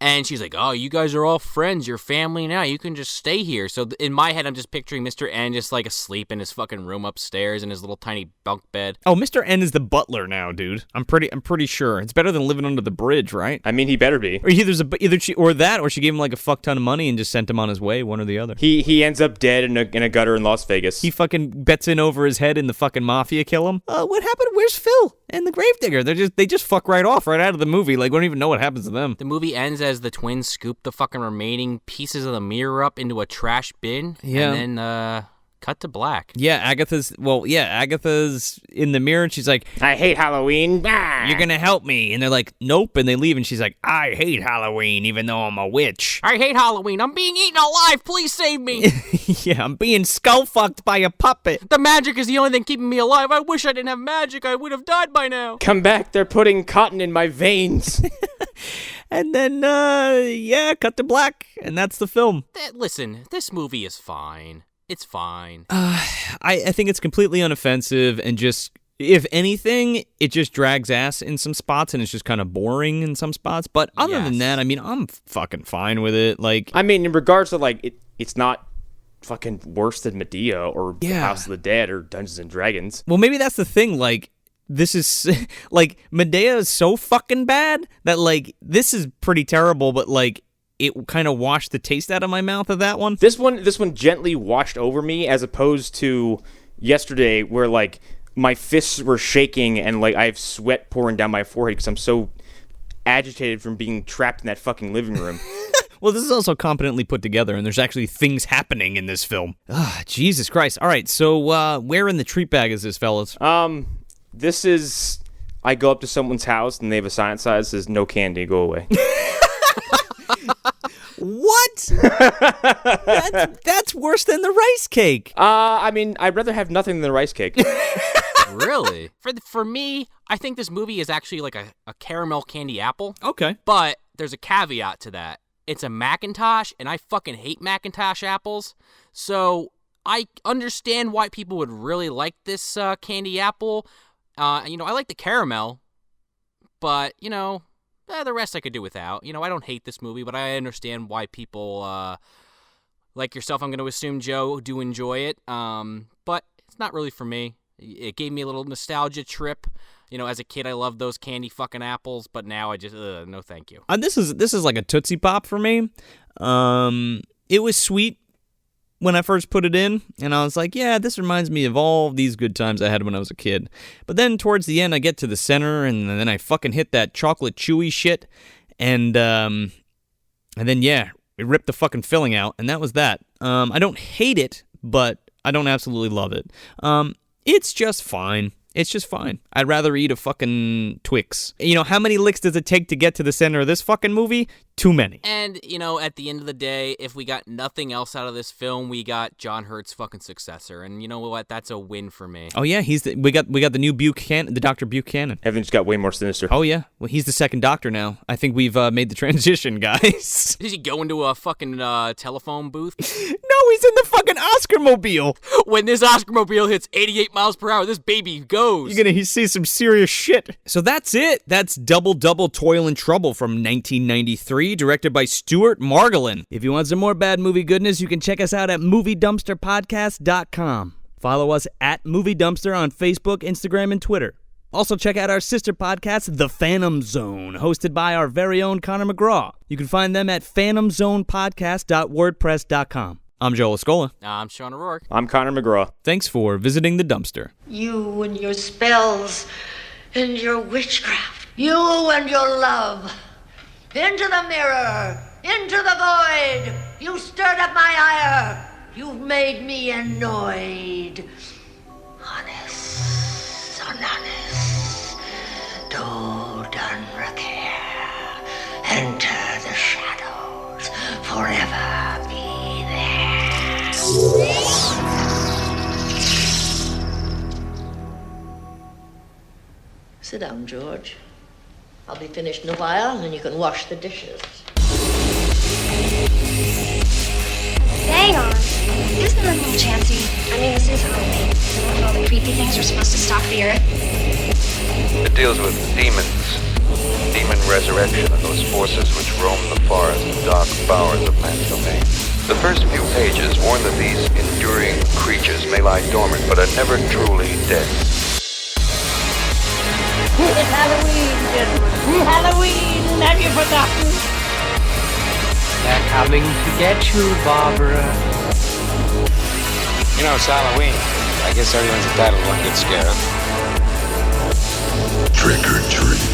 And she's like, oh, you guys are all friends. You're family now. You can just stay here. So in my head, I'm just picturing Mr. N just like asleep in his fucking room upstairs in his little tiny bunk bed. Oh, Mr. N is the butler now, dude. I'm pretty sure. It's better than living under the bridge, right? I mean, he better be. Or she gave him like a fuck ton of money and just sent him on his way, one or the other. He ends up dead in a gutter in Las Vegas. He fucking bets in over his head and the fucking mafia kill him. What happened? Where's Phil and the gravedigger? They just fuck right off right out of the movie. Like we don't even know what happens to them. The movie ends as the twins scoop the fucking remaining pieces of the mirror up into a trash bin. Yeah. And then cut to black. Yeah, Agatha's in the mirror and she's like, I hate Halloween. You're gonna help me. And they're like, nope. And they leave and she's like, I hate Halloween even though I'm a witch. I hate Halloween. I'm being eaten alive. Please save me. Yeah, I'm being skull fucked by a puppet. The magic is the only thing keeping me alive. I wish I didn't have magic. I would have died by now. Come back. They're putting cotton in my veins. And then, cut to black. And that's the film. Listen, this movie is fine. It's fine. I think it's completely unoffensive and just, if anything, it just drags ass in some spots and it's just kind of boring in some spots. But other than that, I mean, I'm fucking fine with it. Like, I mean, in regards to like, it's not fucking worse than Medea or House of the Dead or Dungeons and Dragons. Well, maybe that's the thing. Like, this is like Medea is so fucking bad that like this is pretty terrible, but like it kind of washed the taste out of my mouth of that one. This one gently washed over me as opposed to yesterday where like my fists were shaking and like I have sweat pouring down my forehead because I'm so agitated from being trapped in that fucking living room. Well, this is also competently put together, and there's actually things happening in this film. Jesus Christ. All right, so where in the treat bag is this, fellas? This is, I go up to someone's house and they have a sign outside that says, no candy, go away. What? That's worse than the rice cake. I mean, I'd rather have nothing than the rice cake. Really? For me, I think this movie is actually like a caramel candy apple. Okay. But there's a caveat to that. It's a Macintosh, and I fucking hate Macintosh apples. So I understand why people would really like this candy apple. I like the caramel, but, the rest I could do without. I don't hate this movie, but I understand why people, like yourself, I'm going to assume, Joe, do enjoy it. But it's not really for me. It gave me a little nostalgia trip. As a kid, I loved those candy fucking apples, but now I just, no thank you. This is like a Tootsie Pop for me. It was sweet when I first put it in, and I was like, yeah, this reminds me of all these good times I had when I was a kid. But then towards the end, I get to the center, and then I fucking hit that chocolate chewy shit, and then, it ripped the fucking filling out, and that was that. I don't hate it, but I don't absolutely love it. It's just fine. It's just fine. I'd rather eat a fucking Twix. How many licks does it take to get to the center of this fucking movie? Too many. And, at the end of the day, if we got nothing else out of this film, we got John Hurt's fucking successor. And you know what? That's a win for me. Oh, yeah. We got the new Buchanan, the Dr. Buchanan. Everything's got way more sinister. Oh, yeah. Well, he's the second doctor now. I think we've made the transition, guys. Does he go into a fucking telephone booth? No, he's in the fucking Oscar-mobile. When this Oscar-mobile hits 88 miles per hour, this baby goes. You're gonna see some serious shit. So that's it. That's Double Double Toil and Trouble from 1993, directed by Stuart Margolin. If you want some more bad movie goodness, you can check us out at MovieDumpsterPodcast.com. Follow us at Movie Dumpster on Facebook, Instagram, and Twitter. Also check out our sister podcast, The Phantom Zone, hosted by our very own Connor McGraw. You can find them at phantomzonepodcast.wordpress.com. I'm Joel Escola. I'm Sean O'Rourke. I'm Connor McGraw. Thanks for visiting the dumpster. You and your spells and your witchcraft. You and your love. Into the mirror. Into the void. You stirred up my ire. You've made me annoyed. Honest, honest. Do done care. Enter the shadows. Forever be there. Sit down, George. I'll be finished in a while, and then you can wash the dishes. Stay on. Isn't it a little chancy? I mean, this is Halloween. With all the creepy things are supposed to stalk the earth. It deals with demons, demon resurrection, and those forces which roam the forest and dark bowers of man's domain. The first few pages warn that these enduring creatures may lie dormant, but are never truly dead. It's Halloween, gentlemen. Halloween! Have you forgotten? They're coming to get you, Barbara. You know, it's Halloween. I guess everyone's entitled to one good scare. Trick or treat.